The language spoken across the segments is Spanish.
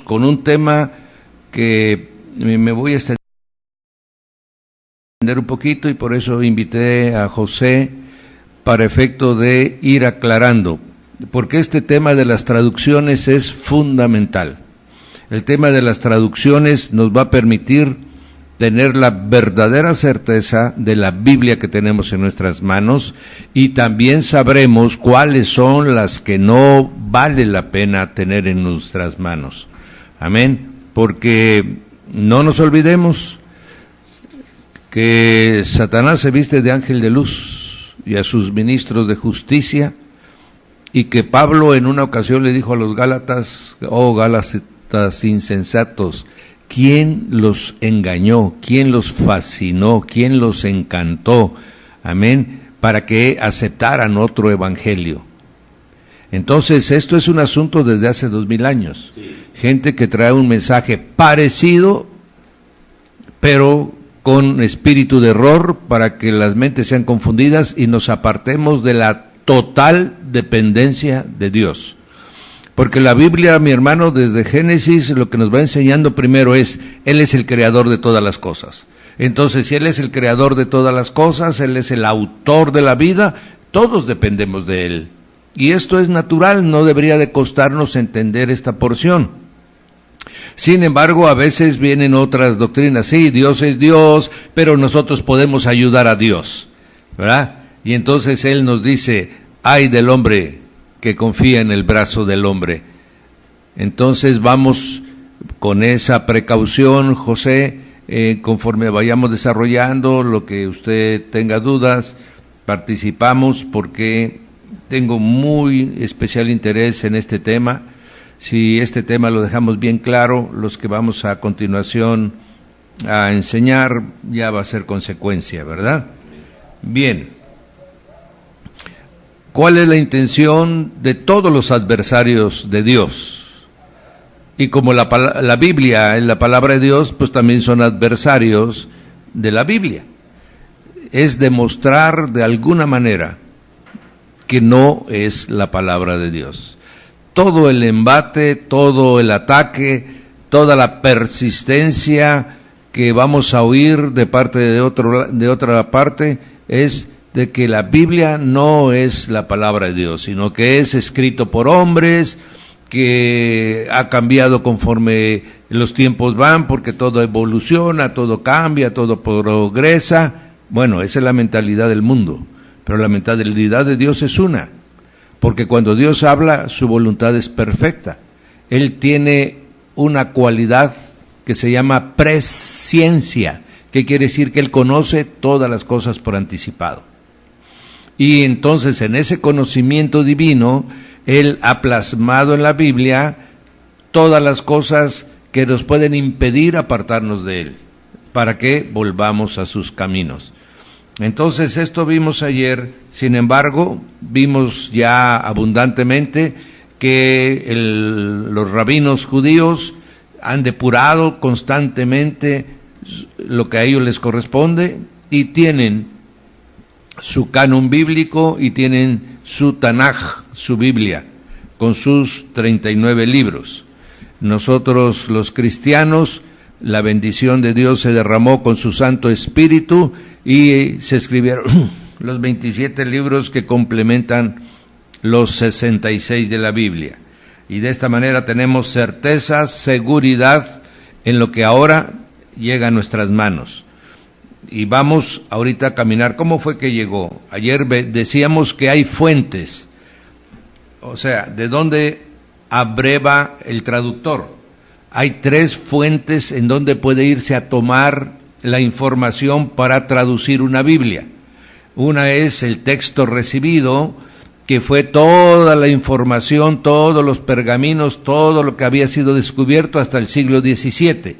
con un tema que me voy a extender un poquito, y por eso invité a José para efecto de ir aclarando, porque este tema de las traducciones es fundamental. El tema de las traducciones nos va a permitir tener la verdadera certeza de la Biblia que tenemos en nuestras manos, y también sabremos cuáles son las que no vale la pena tener en nuestras manos. Amén. Porque no nos olvidemos que Satanás se viste de ángel de luz y a sus ministros de justicia, y que Pablo en una ocasión le dijo a los Gálatas: oh Gálatas insensatos, ¿quién los engañó? ¿Quién los fascinó? ¿Quién los encantó? Amén, para que aceptaran otro evangelio. Entonces, esto es un asunto desde hace 2000 años. Sí. Gente que trae un mensaje parecido, pero con espíritu de error, para que las mentes sean confundidas y nos apartemos de la total dependencia de Dios. Porque la Biblia, mi hermano, desde Génesis, lo que nos va enseñando primero es: Él es el creador de todas las cosas. Entonces, si Él es el creador de todas las cosas, Él es el autor de la vida, todos dependemos de Él. Y esto es natural, no debería de costarnos entender esta porción. Sin embargo, a veces vienen otras doctrinas: sí, Dios es Dios, pero nosotros podemos ayudar a Dios, ¿verdad? Y entonces Él nos dice: ay del hombre que confía en el brazo del hombre. Entonces vamos con esa precaución, José, conforme vayamos desarrollando lo que usted tenga dudas, participamos, porque tengo muy especial interés en este tema. Si este tema lo dejamos bien claro, los que vamos a continuación a enseñar, ya va a ser consecuencia, ¿verdad? Bien. ¿Cuál es la intención de todos los adversarios de Dios? Y como la Biblia es la palabra de Dios, pues también son adversarios de la Biblia. Es demostrar de alguna manera que no es la palabra de Dios. Todo el embate, todo el ataque, toda la persistencia que vamos a oír de parte de otra parte es de que la Biblia no es la palabra de Dios, sino que es escrito por hombres, que ha cambiado conforme los tiempos van, porque todo evoluciona, todo cambia, todo progresa. Bueno, esa es la mentalidad del mundo, pero la mentalidad de Dios es una, porque cuando Dios habla, su voluntad es perfecta. Él tiene una cualidad que se llama presciencia, que quiere decir que Él conoce todas las cosas por anticipado. Y entonces en ese conocimiento divino, Él ha plasmado en la Biblia todas las cosas que nos pueden impedir apartarnos de Él, para que volvamos a sus caminos. Entonces esto vimos ayer. Sin embargo, vimos ya abundantemente que los rabinos judíos han depurado constantemente lo que a ellos les corresponde, y tienen su canon bíblico y tienen su Tanaj, su Biblia, con sus 39 libros. Nosotros los cristianos, la bendición de Dios se derramó con su Santo Espíritu y se escribieron los 27 libros que complementan los 66 de la Biblia. Y de esta manera tenemos certeza, seguridad en lo que ahora llega a nuestras manos. Y vamos ahorita a caminar. ¿Cómo fue que llegó? Ayer decíamos que hay fuentes. O sea, ¿de dónde abreva el traductor? Hay 3 fuentes en donde puede irse a tomar la información para traducir una Biblia. Una es el texto recibido, que fue toda la información, todos los pergaminos, todo lo que había sido descubierto hasta el siglo XVII.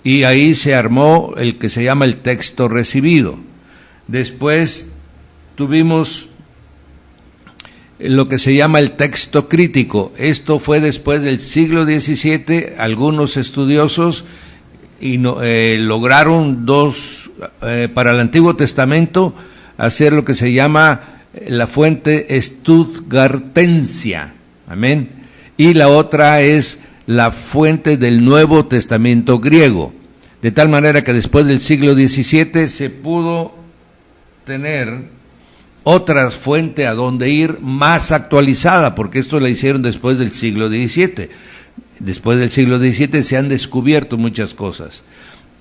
Y ahí se armó el que se llama el texto recibido. Después tuvimos lo que se llama el texto crítico. Esto fue después del siglo XVII. Algunos estudiosos lograron para el Antiguo Testamento hacer lo que se llama la fuente stuttgartensia. Amén. Y la otra es la fuente del Nuevo Testamento griego. De tal manera que después del siglo XVII se pudo tener otra fuente a donde ir más actualizada, porque esto la hicieron después del siglo XVII. Después del siglo XVII se han descubierto muchas cosas.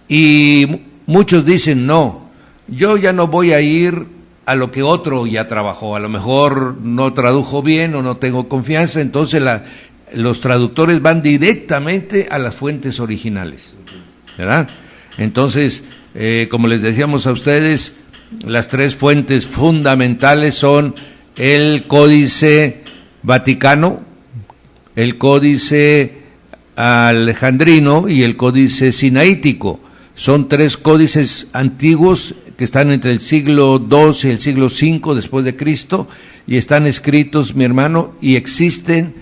Y muchos dicen, no, yo ya no voy a ir a lo que otro ya trabajó, a lo mejor no tradujo bien o no tengo confianza, entonces los traductores van directamente a las fuentes originales, ¿verdad? Entonces, como les decíamos a ustedes, las tres fuentes fundamentales son el Códice Vaticano, el Códice Alejandrino y el Códice Sinaítico. Son tres códices antiguos que están entre el siglo II y el siglo V después de Cristo, y están escritos, mi hermano, y existen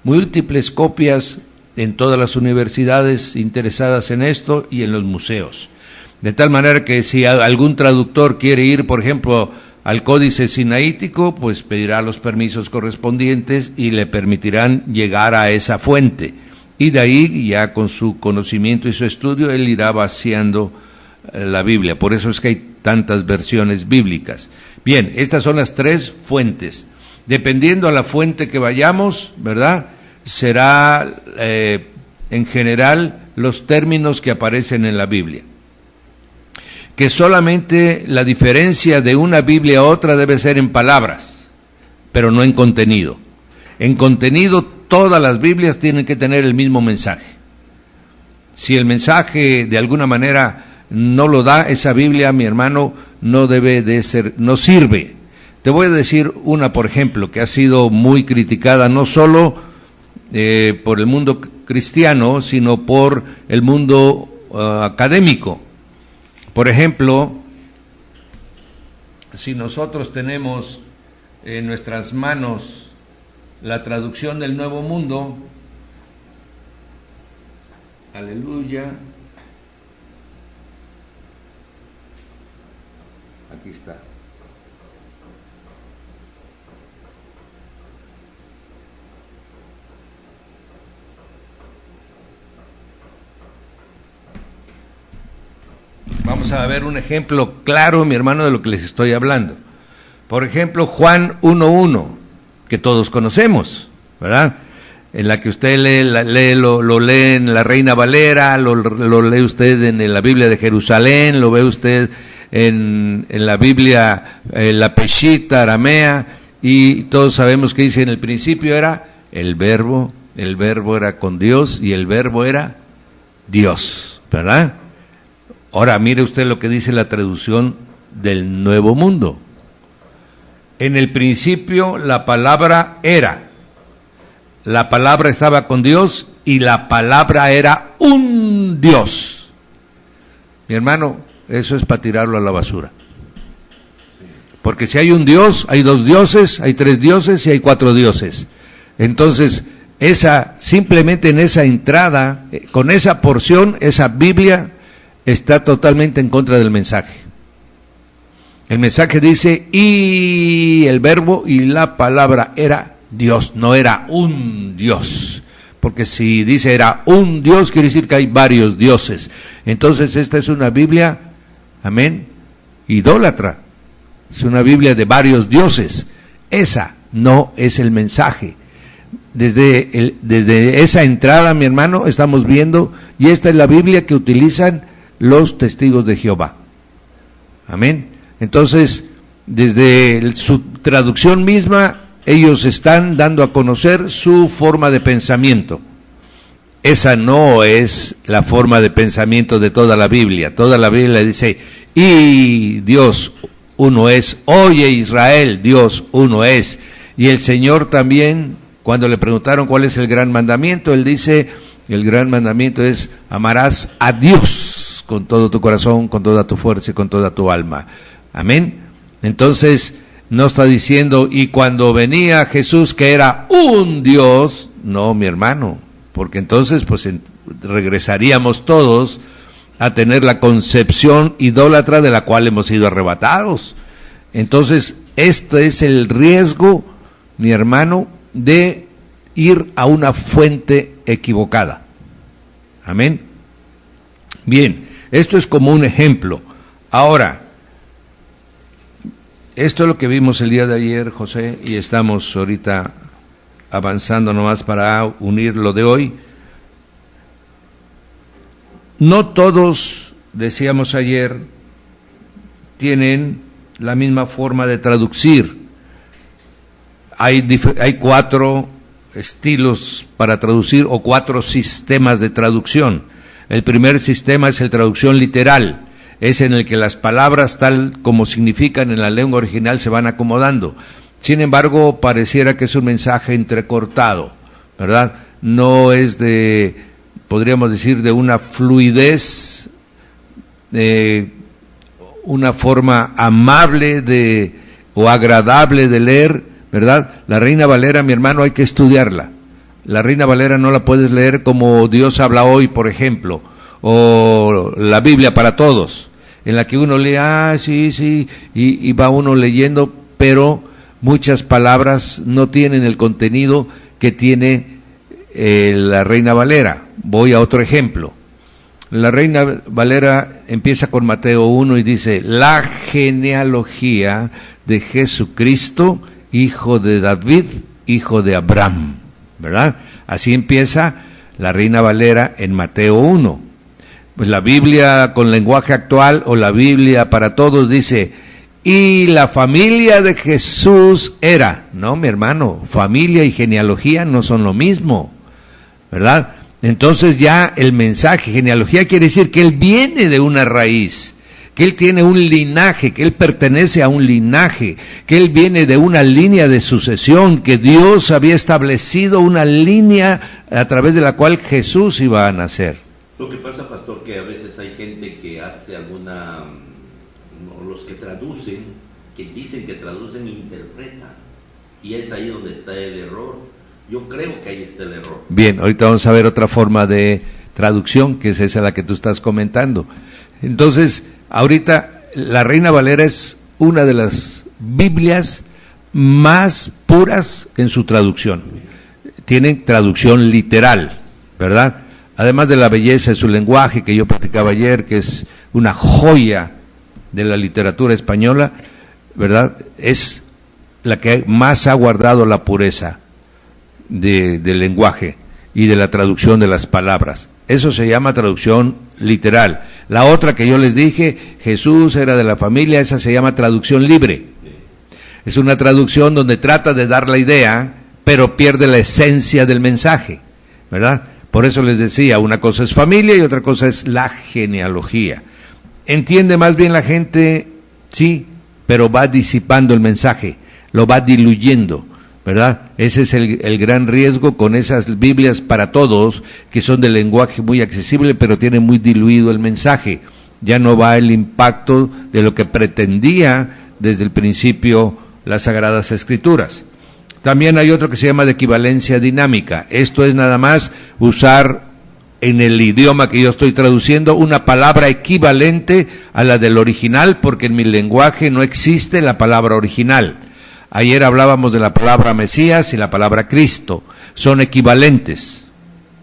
múltiples copias en todas las universidades interesadas en esto y en los museos. De tal manera que si algún traductor quiere ir, por ejemplo, al Códice Sinaítico, pues pedirá los permisos correspondientes y le permitirán llegar a esa fuente. Y de ahí, ya con su conocimiento y su estudio, él irá vaciando la Biblia. Por eso es que hay tantas versiones bíblicas. Bien, estas son las tres fuentes. Dependiendo a la fuente que vayamos, ¿verdad?, será en general los términos que aparecen en la Biblia. Que solamente la diferencia de una Biblia a otra debe ser en palabras, pero no en contenido. En contenido, todas las Biblias tienen que tener el mismo mensaje. Si el mensaje de alguna manera no lo da esa Biblia, mi hermano, no debe de ser, no sirve. Te voy a decir una, por ejemplo, que ha sido muy criticada no solo por el mundo cristiano, sino por el mundo académico. Por ejemplo, si nosotros tenemos en nuestras manos la traducción del Nuevo Mundo, aleluya, aquí está. Vamos a ver un ejemplo claro, mi hermano, de lo que les estoy hablando. Por ejemplo, Juan 1:1, que todos conocemos, ¿verdad? En la que usted lo lee en la Reina Valera, lo lee usted en la Biblia de Jerusalén, lo ve usted en la Biblia, la Peshitta aramea, y todos sabemos que dice: en el principio era el verbo era con Dios y el verbo era Dios, ¿verdad? Ahora mire usted lo que dice la traducción del Nuevo Mundo. En el principio la palabra era, la palabra estaba con Dios y la palabra era un Dios. Mi hermano, eso es para tirarlo a la basura. Porque si hay un Dios, hay dos dioses, hay tres dioses y hay cuatro dioses. Entonces, simplemente en esa entrada, con esa porción, esa Biblia está totalmente en contra del mensaje. El mensaje dice: y el verbo y la palabra era Dios, no era un Dios. Porque si dice era un Dios, quiere decir que hay varios dioses. Entonces esta es una Biblia, amén, idólatra. Es una Biblia de varios dioses. Esa no es el mensaje. Desde esa entrada, mi hermano, estamos viendo, y esta es la Biblia que utilizan los testigos de Jehová. Amén. Entonces, desde su traducción misma, ellos están dando a conocer su forma de pensamiento. Esa no es la forma de pensamiento de toda la Biblia. Toda la Biblia dice: y Dios uno es, oye Israel, Dios uno es. Y el Señor también, cuando le preguntaron cuál es el gran mandamiento, Él dice: el gran mandamiento es: amarás a Dios con todo tu corazón, con toda tu fuerza y con toda tu alma. Amén. Entonces, no está diciendo: y cuando venía Jesús, que era un Dios. No, mi hermano, porque entonces pues regresaríamos todos a tener la concepción idólatra de la cual hemos sido arrebatados. Entonces, este es el riesgo, mi hermano, de ir a una fuente equivocada. Amén. Bien, esto es como un ejemplo. Ahora, esto es lo que vimos el día de ayer, José, y estamos ahorita avanzando nomás para unir lo de hoy. No todos, decíamos ayer, tienen la misma forma de traducir. Hay 4 estilos para traducir o 4 sistemas de traducción. El primer sistema es la traducción literal, es en el que las palabras tal como significan en la lengua original se van acomodando. Sin embargo, pareciera que es un mensaje entrecortado, ¿verdad? No es de, podríamos decir, de una fluidez, una forma amable o agradable de leer, ¿verdad? La Reina Valera, mi hermano, hay que estudiarla. La Reina Valera no la puedes leer como Dios habla hoy, por ejemplo, o la Biblia para todos, en la que uno lee, sí, y va uno leyendo, pero muchas palabras no tienen el contenido que tiene la Reina Valera. Voy a otro ejemplo. La Reina Valera empieza con Mateo 1 y dice, la genealogía de Jesucristo, hijo de David, hijo de Abraham, ¿verdad? Así empieza la Reina Valera en Mateo 1. Pues la Biblia con lenguaje actual o la Biblia para todos dice, y la familia de Jesús era. No, mi hermano, familia y genealogía no son lo mismo, ¿verdad? Entonces ya el mensaje, genealogía quiere decir que él viene de una raíz, que él tiene un linaje, que él pertenece a un linaje, que él viene de una línea de sucesión, que Dios había establecido una línea a través de la cual Jesús iba a nacer. Lo que pasa, pastor, que a veces hay gente que hace los que traducen, que dicen que traducen, interpretan, y es ahí donde está el error. Yo creo que ahí está el error. Bien, ahorita vamos a ver otra forma de traducción, que es esa la que tú estás comentando. Entonces, ahorita la Reina Valera es una de las Biblias más puras en su traducción. Tienen traducción literal, ¿verdad? Además de la belleza de su lenguaje que yo platicaba ayer, que es una joya de la literatura española, ¿verdad? Es la que más ha guardado la pureza del lenguaje y de la traducción de las palabras. Eso se llama traducción literal. La otra que yo les dije, Jesús era de la familia, esa se llama traducción libre. Es una traducción donde trata de dar la idea, pero pierde la esencia del mensaje, ¿verdad? Por eso les decía, una cosa es familia y otra cosa es la genealogía. Entiende más bien la gente, sí, pero va disipando el mensaje, lo va diluyendo, ¿verdad? Ese es el gran riesgo con esas Biblias para todos, que son de lenguaje muy accesible, pero tienen muy diluido el mensaje. Ya no va el impacto de lo que pretendía desde el principio las Sagradas Escrituras. También hay otro que se llama de equivalencia dinámica. Esto es nada más usar en el idioma que yo estoy traduciendo una palabra equivalente a la del original, porque en mi lenguaje no existe la palabra original. Ayer hablábamos de la palabra Mesías y la palabra Cristo. Son equivalentes.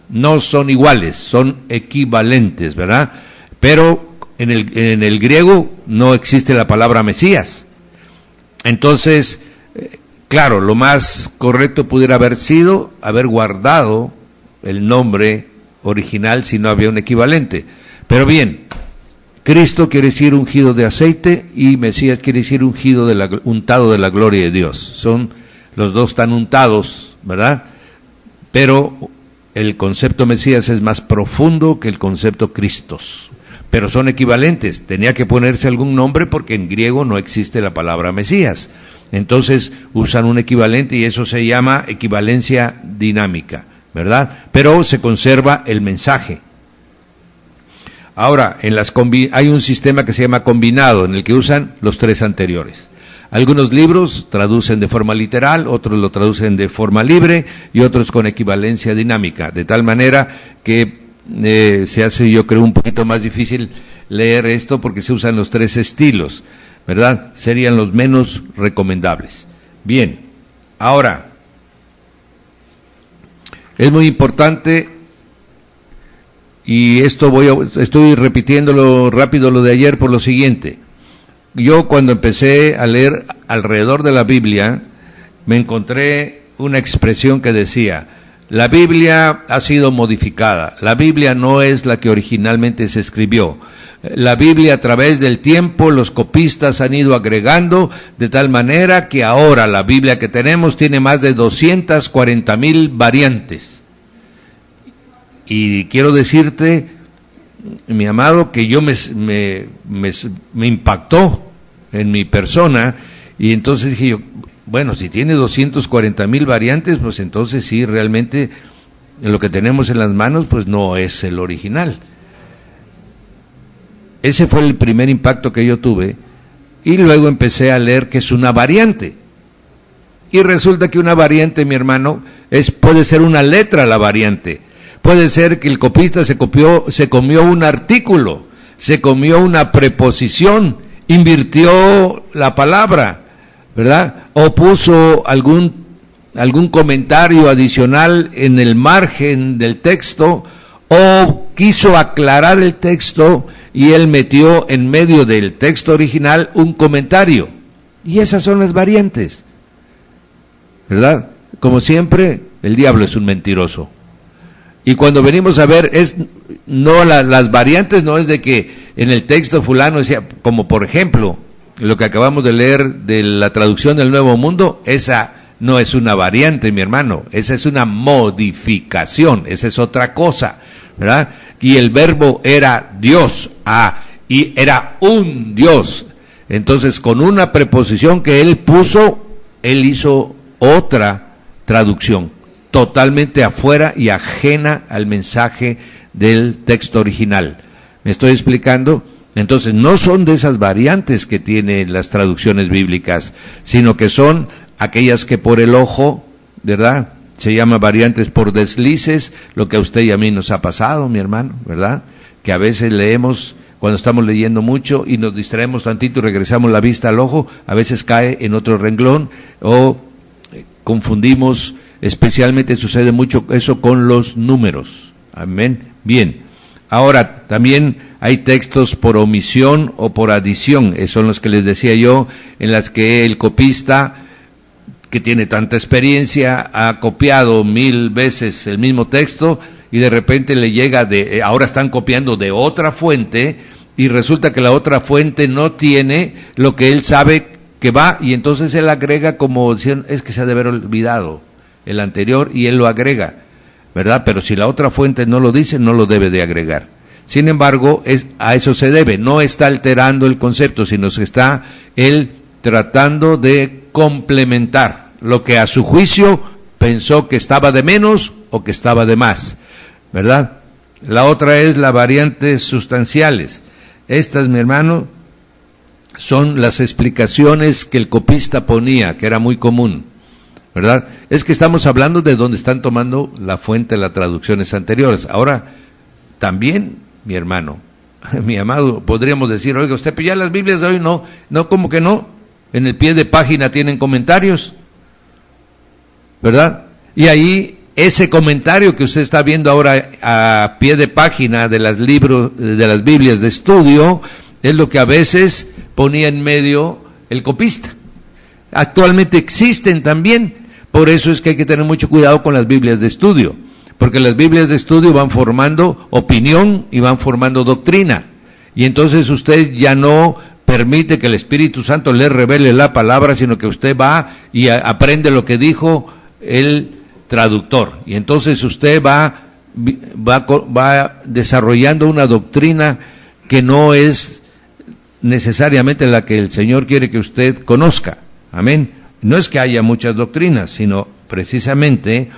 No son iguales, son equivalentes, ¿verdad? Pero en el griego no existe la palabra Mesías. Entonces, claro, lo más correcto pudiera haber sido haber guardado el nombre original si no había un equivalente. Pero bien, Cristo quiere decir ungido de aceite y Mesías quiere decir untado de la gloria de Dios. Los dos están untados, ¿verdad? Pero el concepto Mesías es más profundo que el concepto Cristos. Pero son equivalentes. Tenía que ponerse algún nombre porque en griego no existe la palabra Mesías. Entonces usan un equivalente y eso se llama equivalencia dinámica, ¿verdad? Pero se conserva el mensaje. Ahora, hay un sistema que se llama combinado, en el que usan los 3 anteriores. Algunos libros traducen de forma literal, otros lo traducen de forma libre y otros con equivalencia dinámica, de tal manera que se hace, yo creo, un poquito más difícil leer esto porque se usan los 3 estilos, ¿verdad? Serían los menos recomendables. Bien, ahora, Es muy importante, y esto estoy repitiéndolo rápido lo de ayer por lo siguiente. Yo cuando empecé a leer alrededor de la Biblia, me encontré una expresión que decía: la Biblia ha sido modificada, la Biblia no es la que originalmente se escribió. La Biblia, a través del tiempo, los copistas han ido agregando de tal manera que ahora la Biblia que tenemos tiene más de 240,000 variantes. Y quiero decirte, mi amado, que yo me impactó en mi persona, y entonces dije yo, bueno, si tiene 240,000 variantes, pues entonces sí, realmente lo que tenemos en las manos pues no es el original. Ese fue el primer impacto que yo tuve, y luego empecé a leer que es una variante. Y resulta que una variante, mi hermano, puede ser una letra la variante. Puede ser que el copista se comió un artículo, se comió una preposición, invirtió la palabra, ¿verdad? O puso algún comentario adicional en el margen del texto, o quiso aclarar el texto y él metió en medio del texto original un comentario. Y esas son las variantes, ¿verdad? Como siempre, el diablo es un mentiroso. Y cuando venimos a ver, las variantes no es de que en el texto fulano decía, como por ejemplo, lo que acabamos de leer de la traducción del Nuevo Mundo, esa no es una variante, mi hermano, esa es una modificación, esa es otra cosa, ¿verdad? Y el verbo era Dios, y era un Dios. Entonces, con una preposición que él puso, él hizo otra traducción, totalmente afuera y ajena al mensaje del texto original. ¿Me estoy explicando? Entonces, no son de esas variantes que tienen las traducciones bíblicas, sino que son aquellas que por el ojo, ¿verdad?, se llama variantes por deslices, lo que a usted y a mí nos ha pasado, mi hermano, ¿verdad? Que a veces leemos, cuando estamos leyendo mucho y nos distraemos tantito y regresamos la vista al ojo, a veces cae en otro renglón, o confundimos, especialmente sucede mucho eso con los números. Amén. Bien. Ahora, también hay textos por omisión o por adición, esos son los que les decía yo, en las que el copista, que tiene tanta experiencia, ha copiado 1000 veces el mismo texto, y de repente le llega ahora están copiando de otra fuente, y resulta que la otra fuente no tiene lo que él sabe que va, y entonces él agrega como diciendo, es que se ha de haber olvidado el anterior, y él lo agrega, ¿verdad? Pero si la otra fuente no lo dice, no lo debe de agregar. Sin embargo, a eso se debe, no está alterando el concepto, sino que está él tratando de complementar lo que a su juicio pensó que estaba de menos o que estaba de más, ¿verdad? La otra es las variantes sustanciales. Estas, mi hermano, son las explicaciones que el copista ponía, que era muy común, ¿verdad? Es que estamos hablando de donde están tomando la fuente de las traducciones anteriores. Ahora, también, mi hermano, mi amado, podríamos decir, oiga usted, pero ya las Biblias de hoy no, ¿cómo que no? En el pie de página tienen comentarios, ¿verdad? Y ahí, ese comentario que usted está viendo ahora a pie de página de las Biblias de estudio, es lo que a veces ponía en medio el copista. Actualmente existen también, por eso es que hay que tener mucho cuidado con las Biblias de estudio, porque las Biblias de estudio van formando opinión y van formando doctrina, y entonces usted ya no permite que el Espíritu Santo le revele la palabra, sino que usted va y aprende lo que dijo el traductor, y entonces usted va desarrollando una doctrina que no es necesariamente la que el Señor quiere que usted conozca. Amén. No es que haya muchas doctrinas, sino precisamente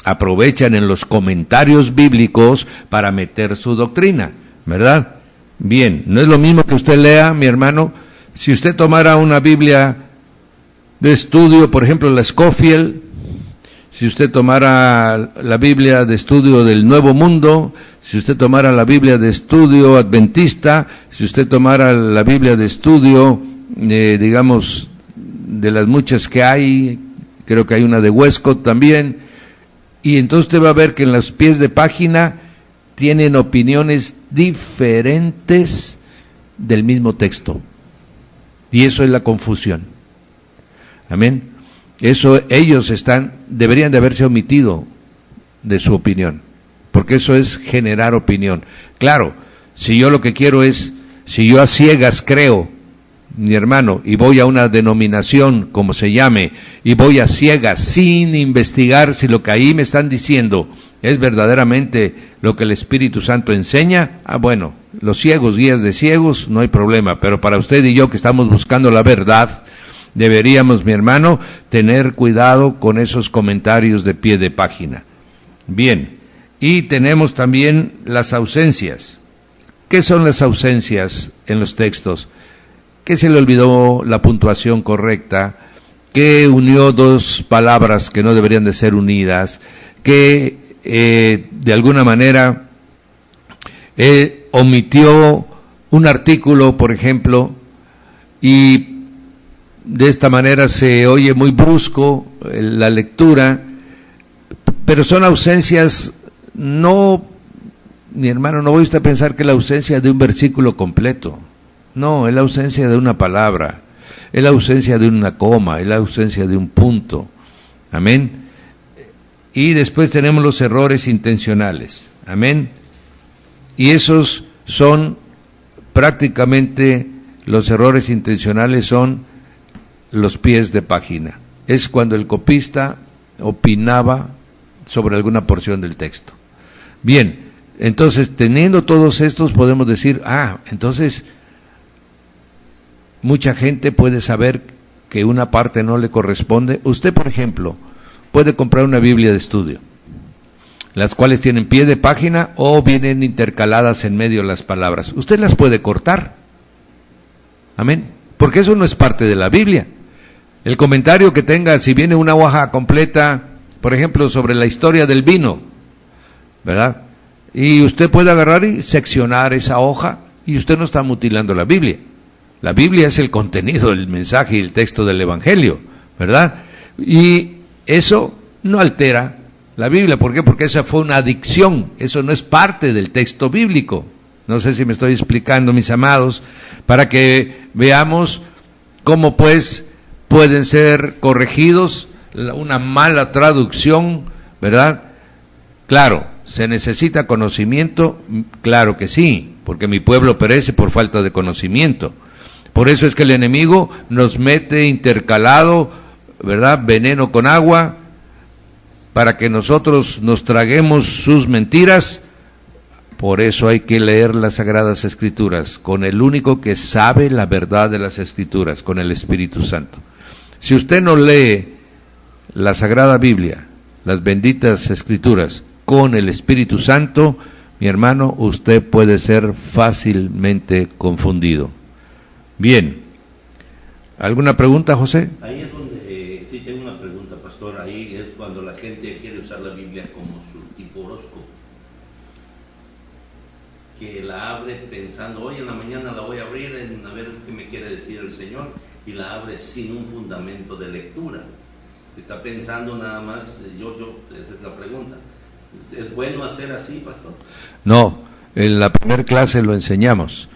aprovechan en los comentarios bíblicos para meter su doctrina, ¿verdad? Bien, no es lo mismo que usted lea, mi hermano, si usted tomara una Biblia de estudio, por ejemplo la Scofield, si usted tomara la Biblia de estudio del Nuevo Mundo, si usted tomara la Biblia de estudio adventista, si usted tomara la Biblia de estudio, digamos, de las muchas que hay, creo que hay una de Westcott también, Y entonces usted va a ver que en los pies de página tienen opiniones diferentes del mismo texto. Y eso es la confusión. Amén. Eso ellos deberían de haberse omitido de su opinión, porque eso es generar opinión. Claro, si yo lo que quiero es, si yo a ciegas creo, mi hermano, y voy a una denominación, como se llame, y voy a ciegas sin investigar si lo que ahí me están diciendo es verdaderamente lo que el Espíritu Santo enseña, bueno, los ciegos, guías de ciegos, no hay problema, pero para usted y yo que estamos buscando la verdad, deberíamos, mi hermano, tener cuidado con esos comentarios de pie de página. Bien, y tenemos también las ausencias. ¿Qué son las ausencias en los textos? Que se le olvidó la puntuación correcta, que unió dos palabras que no deberían de ser unidas, que de alguna manera omitió un artículo, por ejemplo, y de esta manera se oye muy brusco la lectura, pero son ausencias, no, mi hermano, no voy a usted a pensar que la ausencia de un versículo completo. No, es la ausencia de una palabra, es la ausencia de una coma, es la ausencia de un punto. Amén. Y después tenemos los errores intencionales. Amén. Y esos son prácticamente, los errores intencionales son los pies de página. Es cuando el copista opinaba sobre alguna porción del texto. Bien, entonces teniendo todos estos podemos decir, entonces mucha gente puede saber que una parte no le corresponde. Usted, por ejemplo, puede comprar una Biblia de estudio, las cuales tienen pie de página o vienen intercaladas en medio las palabras. Usted las puede cortar. Amén. Porque eso no es parte de la Biblia. El comentario que tenga, si viene una hoja completa, por ejemplo, sobre la historia del vino, ¿verdad? Y usted puede agarrar y seccionar esa hoja y usted no está mutilando la Biblia. La Biblia es el contenido del mensaje y el texto del Evangelio, ¿verdad? Y eso no altera la Biblia. ¿Por qué? Porque esa fue una adicción, eso no es parte del texto bíblico. No sé si me estoy explicando, mis amados, para que veamos cómo pues pueden ser corregidos una mala traducción, ¿verdad? Claro, ¿se necesita conocimiento? Claro que sí, porque mi pueblo perece por falta de conocimiento. Por eso es que el enemigo nos mete intercalado, ¿verdad?, veneno con agua, para que nosotros nos traguemos sus mentiras. Por eso hay que leer las Sagradas Escrituras, con el único que sabe la verdad de las Escrituras, con el Espíritu Santo. Si usted no lee la Sagrada Biblia, las benditas Escrituras, con el Espíritu Santo, mi hermano, usted puede ser fácilmente confundido. Bien, ¿alguna pregunta, José? Ahí es donde, sí tengo una pregunta, pastor, ahí es cuando la gente quiere usar la Biblia como su tipo horóscopo, que la abre pensando, hoy en la mañana la voy a abrir a ver qué me quiere decir el Señor, y la abre sin un fundamento de lectura, está pensando nada más, esa es la pregunta. ¿Es bueno hacer así, pastor? No, en la primera clase lo enseñamos.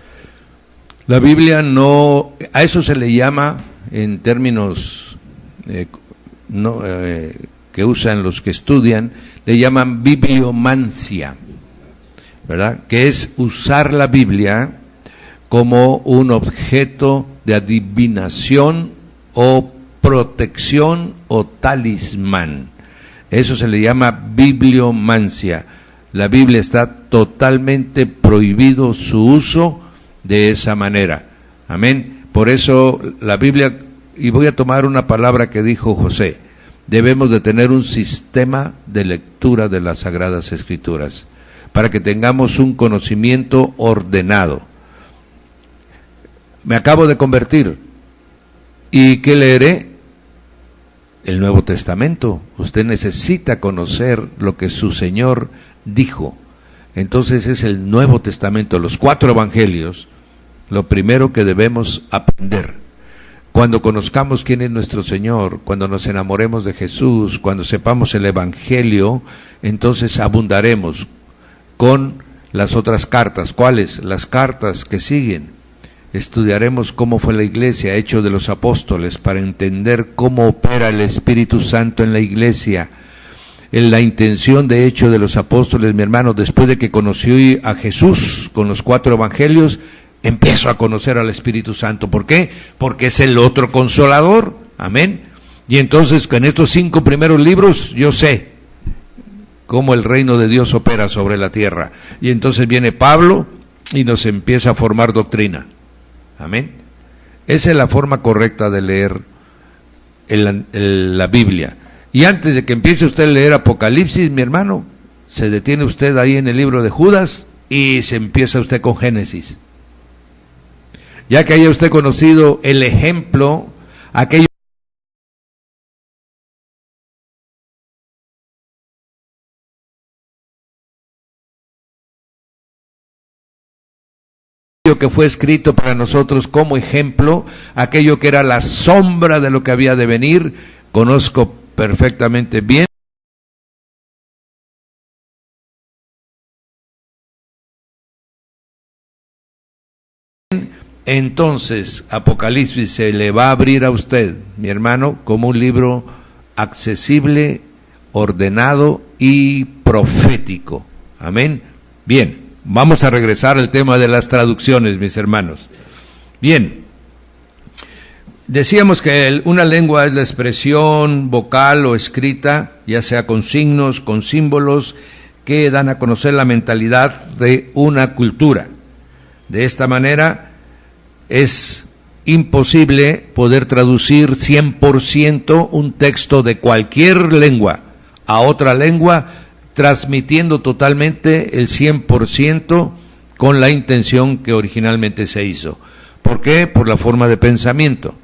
La Biblia no, a eso se le llama, en términos que usan los que estudian, le llaman bibliomancia, ¿verdad? Que es usar la Biblia como un objeto de adivinación o protección o talismán. Eso se le llama bibliomancia. La Biblia está totalmente prohibido su uso de esa manera. Amén. Por eso la Biblia, y voy a tomar una palabra que dijo José, debemos de tener un sistema de lectura de las Sagradas Escrituras, para que tengamos un conocimiento ordenado. Me acabo de convertir, ¿y qué leeré? El Nuevo Testamento. Usted necesita conocer lo que su Señor dijo. Entonces es el Nuevo Testamento, los 4 evangelios, lo primero que debemos aprender. Cuando conozcamos quién es nuestro Señor, cuando nos enamoremos de Jesús, cuando sepamos el Evangelio, entonces abundaremos con las otras cartas. ¿Cuáles? Las cartas que siguen. Estudiaremos cómo fue la iglesia, Hechos de los Apóstoles, para entender cómo opera el Espíritu Santo en la iglesia. En la intención de Hechos de los Apóstoles, mi hermano, después de que conocí a Jesús con los 4 evangelios, empiezo a conocer al Espíritu Santo. ¿Por qué? Porque es el otro consolador. Amén. Y entonces con estos 5 primeros libros yo sé cómo el reino de Dios opera sobre la tierra. Y entonces viene Pablo y nos empieza a formar doctrina. Amén. Esa es la forma correcta de leer la Biblia. Y antes de que empiece usted a leer Apocalipsis, mi hermano, se detiene usted ahí en el libro de Judas y se empieza usted con Génesis. Ya que haya usted conocido el ejemplo, aquello que fue escrito para nosotros como ejemplo, aquello que era la sombra de lo que había de venir, conozco perfectamente bien. Entonces, Apocalipsis se le va a abrir a usted, mi hermano, como un libro accesible, ordenado y profético. Amén. Bien, vamos a regresar al tema de las traducciones, mis hermanos. Bien, decíamos que una lengua es la expresión vocal o escrita, ya sea con signos, con símbolos, que dan a conocer la mentalidad de una cultura. De esta manera, es imposible poder traducir 100% un texto de cualquier lengua a otra lengua, transmitiendo totalmente el 100% con la intención que originalmente se hizo. ¿Por qué? Por la forma de pensamiento,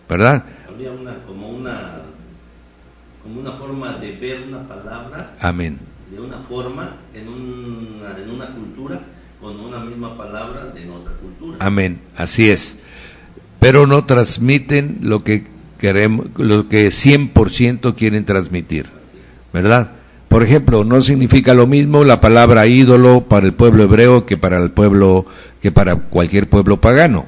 ¿verdad? Habría como una forma de ver una palabra. Amén. De una forma en una cultura, con una misma palabra en otra cultura. Amén, así es. Pero no transmiten lo que queremos, lo que 100% quieren transmitir, ¿verdad? Por ejemplo, no significa lo mismo la palabra ídolo para el pueblo hebreo que para cualquier pueblo pagano.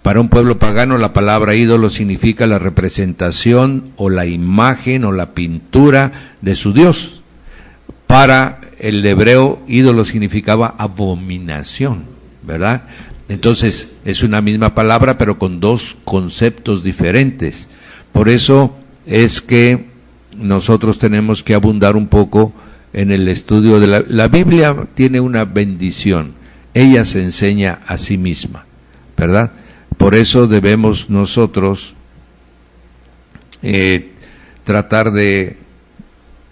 Para un pueblo pagano la palabra ídolo significa la representación o la imagen o la pintura de su Dios. Para el hebreo, ídolo significaba abominación, ¿verdad? Entonces, es una misma palabra, pero con 2 conceptos diferentes. Por eso es que nosotros tenemos que abundar un poco en el estudio de la Biblia. Tiene una bendición. Ella se enseña a sí misma, ¿verdad? Por eso debemos nosotros tratar de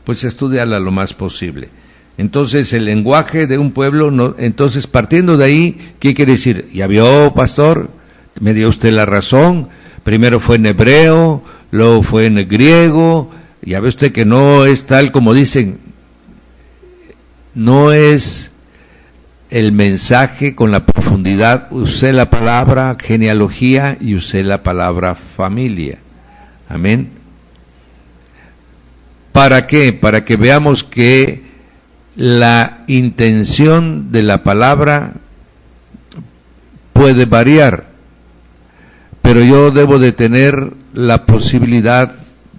estudiarla lo más posible. Entonces, el lenguaje de un pueblo, entonces partiendo de ahí, ¿qué quiere decir? Ya vio, pastor, me dio usted la razón, primero fue en hebreo, luego fue en griego, ya ve usted que no es tal como dicen, no es el mensaje con la profundidad. Usé la palabra genealogía y usé la palabra familia. Amén. ¿Para qué? Para que veamos que la intención de la palabra puede variar, pero yo debo de tener la posibilidad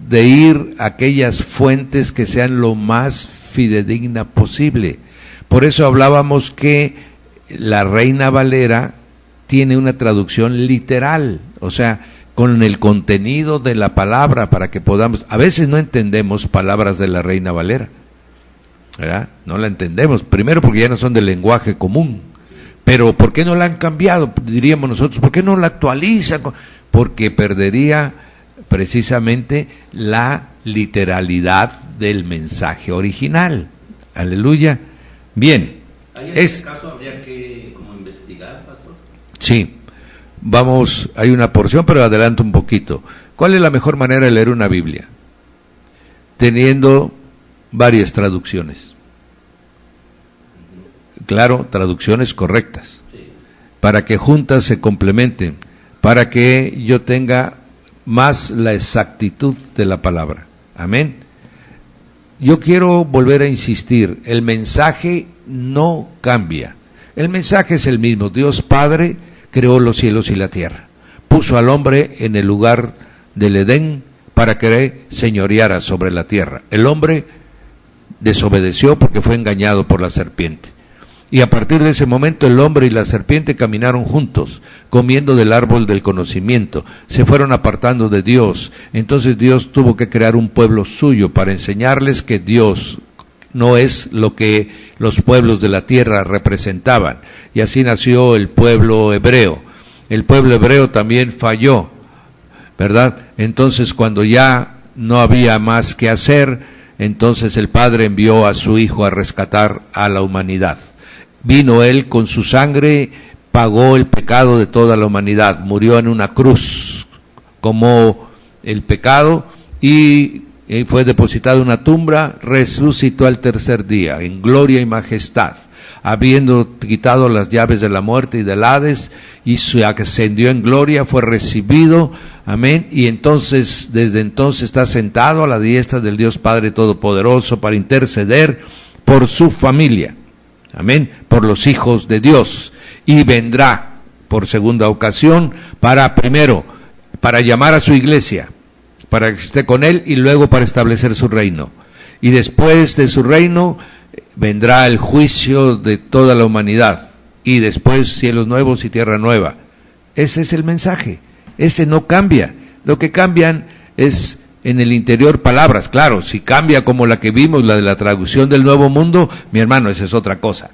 de ir a aquellas fuentes que sean lo más fidedigna posible. Por eso hablábamos que la Reina Valera tiene una traducción literal, o sea, con el contenido de la palabra, para que podamos, a veces no entendemos palabras de la Reina Valera, ¿verdad? No la entendemos, primero porque ya no son del lenguaje común, pero ¿por qué no la han cambiado? Diríamos nosotros, ¿por qué no la actualizan? Porque perdería precisamente la literalidad del mensaje original. Aleluya. Bien. ¿En este caso habría que como investigar, pastor? Sí. Vamos, hay una porción, pero adelanto un poquito. ¿Cuál es la mejor manera de leer una Biblia? Teniendo varias traducciones. Claro, traducciones correctas, para que juntas se complementen. para que yo tenga más la exactitud de la palabra. Amén. Yo quiero volver a insistir, el mensaje no cambia. El mensaje es el mismo. Dios Padre creó los cielos y la tierra. Puso al hombre en el lugar del Edén para que señoreara sobre la tierra. El hombre desobedeció porque fue engañado por la serpiente. Y a partir de ese momento el hombre y la serpiente caminaron juntos, comiendo del árbol del conocimiento, se fueron apartando de Dios. Entonces Dios tuvo que crear un pueblo suyo para enseñarles que Dios no es lo que los pueblos de la tierra representaban. Y así nació el pueblo hebreo. El pueblo hebreo también falló, ¿verdad? Entonces cuando ya no había más que hacer, entonces el Padre envió a su Hijo a rescatar a la humanidad. Vino Él con su sangre, pagó el pecado de toda la humanidad, murió en una cruz como el pecado y fue depositado en una tumba, resucitó al tercer día en gloria y majestad, habiendo quitado las llaves de la muerte y del Hades, y se ascendió en gloria, fue recibido, amén, y entonces, desde entonces está sentado a la diestra del Dios Padre Todopoderoso para interceder por su familia. Amén, por los hijos de Dios, y vendrá por segunda ocasión primero para llamar a su iglesia, para que esté con él y luego para establecer su reino. Y después de su reino vendrá el juicio de toda la humanidad y después cielos nuevos y tierra nueva. Ese es el mensaje, ese no cambia. Lo que cambian es en el interior palabras, claro, si cambia como la que vimos, la de la traducción del Nuevo Mundo, mi hermano, esa es otra cosa,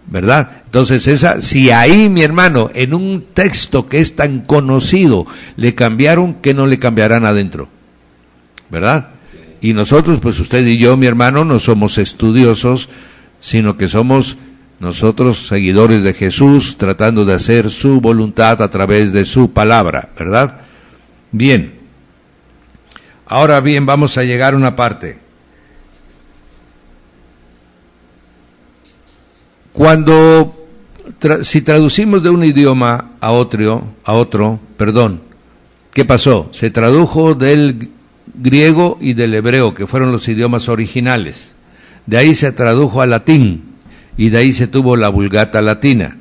¿verdad? Entonces si ahí, mi hermano, en un texto que es tan conocido, le cambiaron, ¿qué no le cambiarán adentro? ¿Verdad? Y nosotros, pues usted y yo, mi hermano, no somos estudiosos, sino que somos nosotros seguidores de Jesús, tratando de hacer su voluntad a través de su palabra, ¿verdad? Bien. Ahora bien, vamos a llegar a una parte. Si traducimos de un idioma a otro, ¿qué pasó? Se tradujo del griego y del hebreo, que fueron los idiomas originales. De ahí se tradujo al latín, y de ahí se tuvo la Vulgata latina.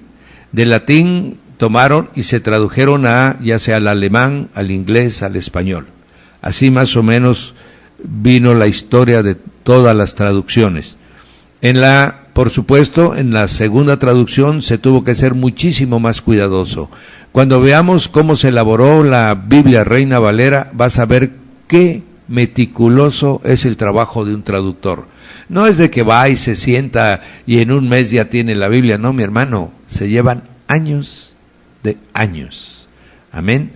Del latín tomaron y se tradujeron ya sea al alemán, al inglés, al español. Así más o menos vino la historia de todas las traducciones. Por supuesto, en la segunda traducción se tuvo que ser muchísimo más cuidadoso. Cuando veamos cómo se elaboró la Biblia Reina Valera, vas a ver qué meticuloso es el trabajo de un traductor. No es de que va y se sienta y en un mes ya tiene la Biblia, no, mi hermano, se llevan años de años. Amén.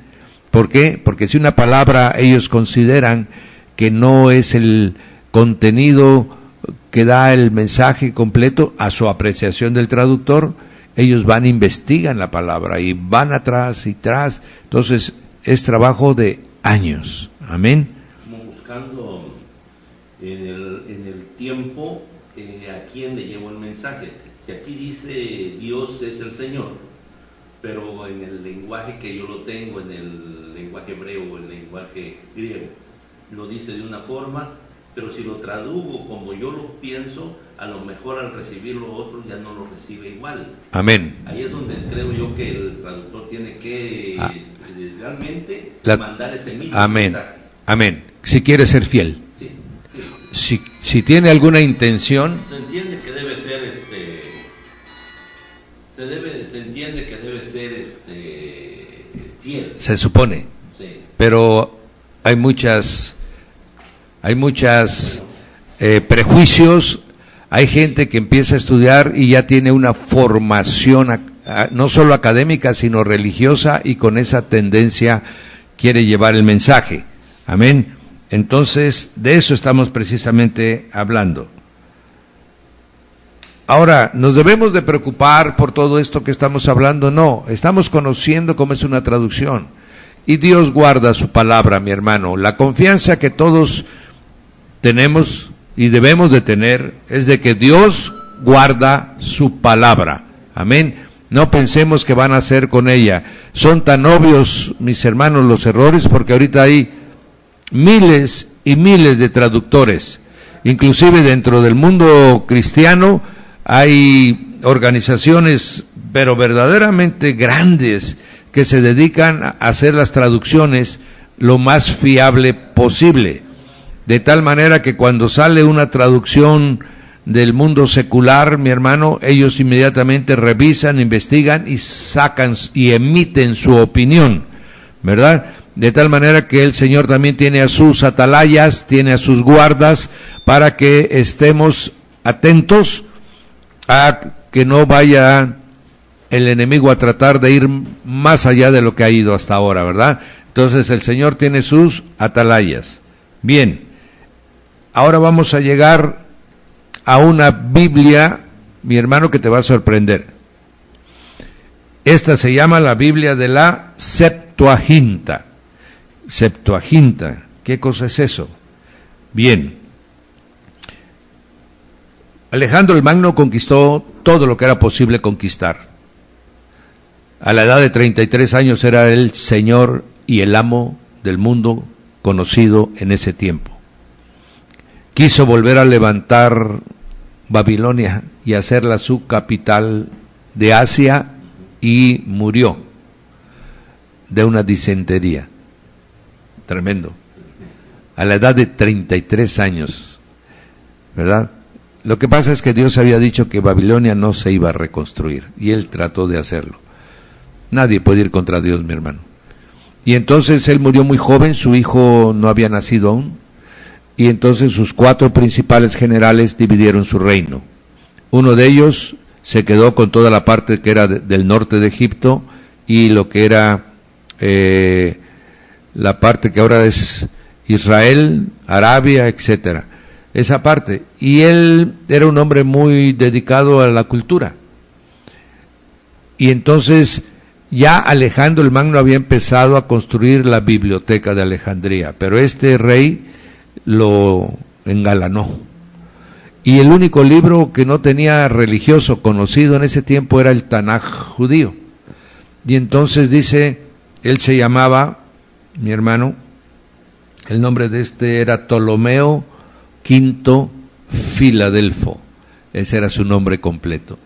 ¿Por qué? Porque si una palabra ellos consideran que no es el contenido que da el mensaje completo a su apreciación del traductor, ellos van e investigan la palabra y van atrás y atrás. Entonces es trabajo de años. Amén. Como buscando en el tiempo a quién le llevo el mensaje. Si aquí dice Dios es el Señor, pero en el lenguaje que yo lo tengo, en el lenguaje hebreo o el lenguaje griego, lo dice de una forma, pero si lo traduzco como yo lo pienso, a lo mejor al recibirlo otro ya no lo recibe igual. Amén. Ahí es donde creo yo que el traductor tiene que realmente mandar ese mismo mensaje. Amén. Si quiere ser fiel. Sí. Si tiene alguna intención. Se entiende que debe ser se entiende que debe ser fiel. Se supone. Sí. Pero hay muchas prejuicios. Hay gente que empieza a estudiar y ya tiene una formación no solo académica sino religiosa, y con esa tendencia quiere llevar el mensaje. Amén. Entonces de eso estamos precisamente hablando. Ahora, ¿nos debemos de preocupar por todo esto que estamos hablando? No, estamos conociendo cómo es una traducción. Y Dios guarda su palabra, mi hermano. La confianza que todos tenemos y debemos de tener es de que Dios guarda su palabra. Amén. No pensemos que van a hacer con ella. Son tan obvios, mis hermanos, los errores, porque ahorita hay miles y miles de traductores. Inclusive dentro del mundo cristiano hay organizaciones, pero verdaderamente grandes, que se dedican a hacer las traducciones lo más fiable posible. De tal manera que cuando sale una traducción del mundo secular, mi hermano, ellos inmediatamente revisan, investigan y sacan y emiten su opinión, ¿verdad? De tal manera que el Señor también tiene a sus atalayas, tiene a sus guardas, para que estemos atentos a que no vaya el enemigo a tratar de ir más allá de lo que ha ido hasta ahora, ¿verdad? Entonces el Señor tiene sus atalayas. Bien, ahora vamos a llegar a una Biblia, mi hermano, que te va a sorprender. Esta se llama la Biblia de la Septuaginta. Septuaginta, ¿qué cosa es eso? Bien, Alejandro el Magno conquistó todo lo que era posible conquistar. A la edad de 33 años era el señor y el amo del mundo conocido en ese tiempo. Quiso volver a levantar Babilonia y hacerla su capital de Asia y murió de una disentería. Tremendo. A la edad de 33 años, ¿verdad? Lo que pasa es que Dios había dicho que Babilonia no se iba a reconstruir y él trató de hacerlo. Nadie puede ir contra Dios, mi hermano. Y entonces él murió muy joven, su hijo no había nacido aún, y entonces sus 4 principales generales dividieron su reino. Uno de ellos se quedó con toda la parte que era del norte de Egipto y lo que era la parte que ahora es Israel, Arabia, etcétera. Esa parte. Y él era un hombre muy dedicado a la cultura. Y entonces ya Alejandro el Magno había empezado a construir la biblioteca de Alejandría, pero este rey lo engalanó. Y el único libro que no tenía religioso conocido en ese tiempo era el Tanaj judío. Y entonces dice, él se llamaba, mi hermano, el nombre de este era Ptolomeo V Filadelfo, ese era su nombre completo.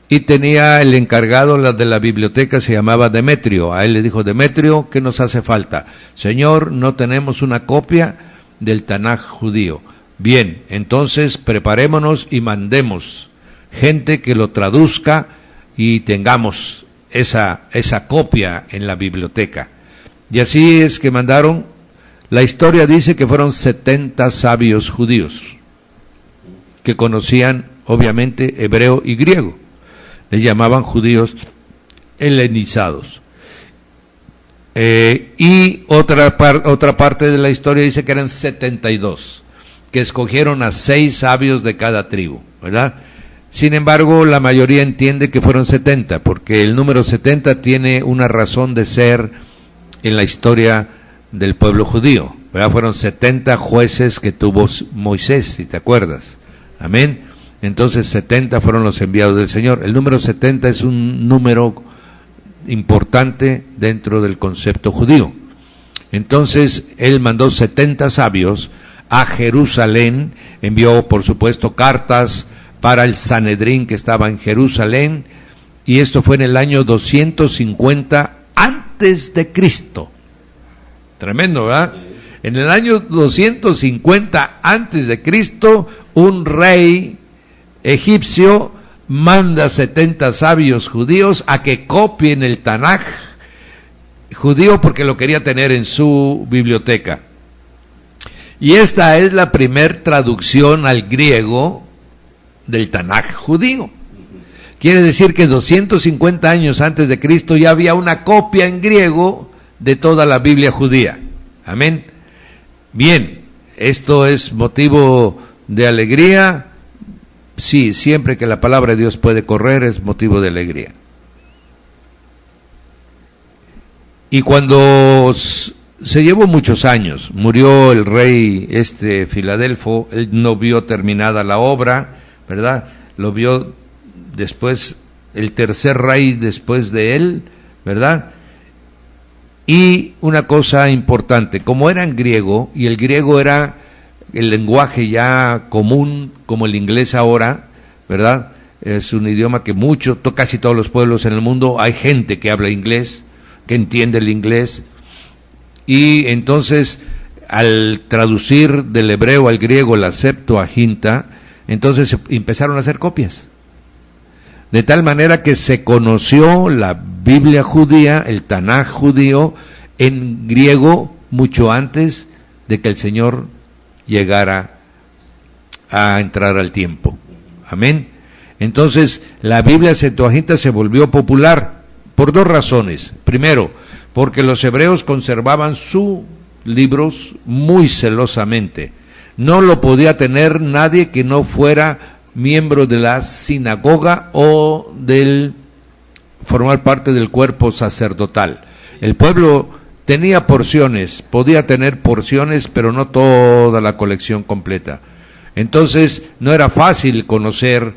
Y tenía el encargado de la biblioteca, se llamaba Demetrio. A él le dijo, Demetrio, ¿qué nos hace falta? Señor, no tenemos una copia del Tanaj judío. Bien, entonces preparémonos y mandemos gente que lo traduzca y tengamos esa copia en la biblioteca. Y así es que mandaron. La historia dice que fueron 70 sabios judíos que conocían obviamente hebreo y griego. Les llamaban judíos helenizados. Y otra parte de la historia dice que eran 72, que escogieron a 6 sabios de cada tribu, ¿verdad? Sin embargo, la mayoría entiende que fueron 70, porque el número 70 tiene una razón de ser en la historia del pueblo judío, ¿verdad? Fueron 70 jueces que tuvo Moisés, si te acuerdas. Amén. Entonces 70 fueron los enviados del Señor. El número 70 es un número importante dentro del concepto judío. Entonces él mandó 70 sabios a Jerusalén, envió por supuesto cartas para el Sanedrín que estaba en Jerusalén, y esto fue en el año 250 antes de Cristo. Tremendo, ¿verdad? En el año 250 antes de Cristo, un rey egipcio manda 70 sabios judíos a que copien el Tanaj judío porque lo quería tener en su biblioteca. Y esta es la primer traducción al griego del Tanaj judío. Quiere decir que 250 años antes de Cristo ya había una copia en griego de toda la Biblia judía. Amén. Bien, esto es motivo de alegría. Sí, siempre que la palabra de Dios puede correr es motivo de alegría. Y cuando se llevó muchos años, murió el rey Filadelfo, él no vio terminada la obra, ¿verdad? Lo vio después el tercer rey después de él, ¿verdad? Y una cosa importante, como era en griego, y el griego era el lenguaje ya común, como el inglés ahora, ¿verdad? Es un idioma que casi todos los pueblos en el mundo, hay gente que habla inglés, que entiende el inglés, y entonces al traducir del hebreo al griego la Septuaginta, entonces empezaron a hacer copias. De tal manera que se conoció la Biblia judía, el Tanaj judío, en griego mucho antes de que el Señor llegara a entrar al tiempo. Amén. Entonces, la Biblia Septuaginta se volvió popular por dos razones. Primero, porque los hebreos conservaban sus libros muy celosamente. No lo podía tener nadie que no fuera miembro de la sinagoga o formar parte del cuerpo sacerdotal. El pueblo tenía porciones, podía tener porciones, pero no toda la colección completa. Entonces, no era fácil conocer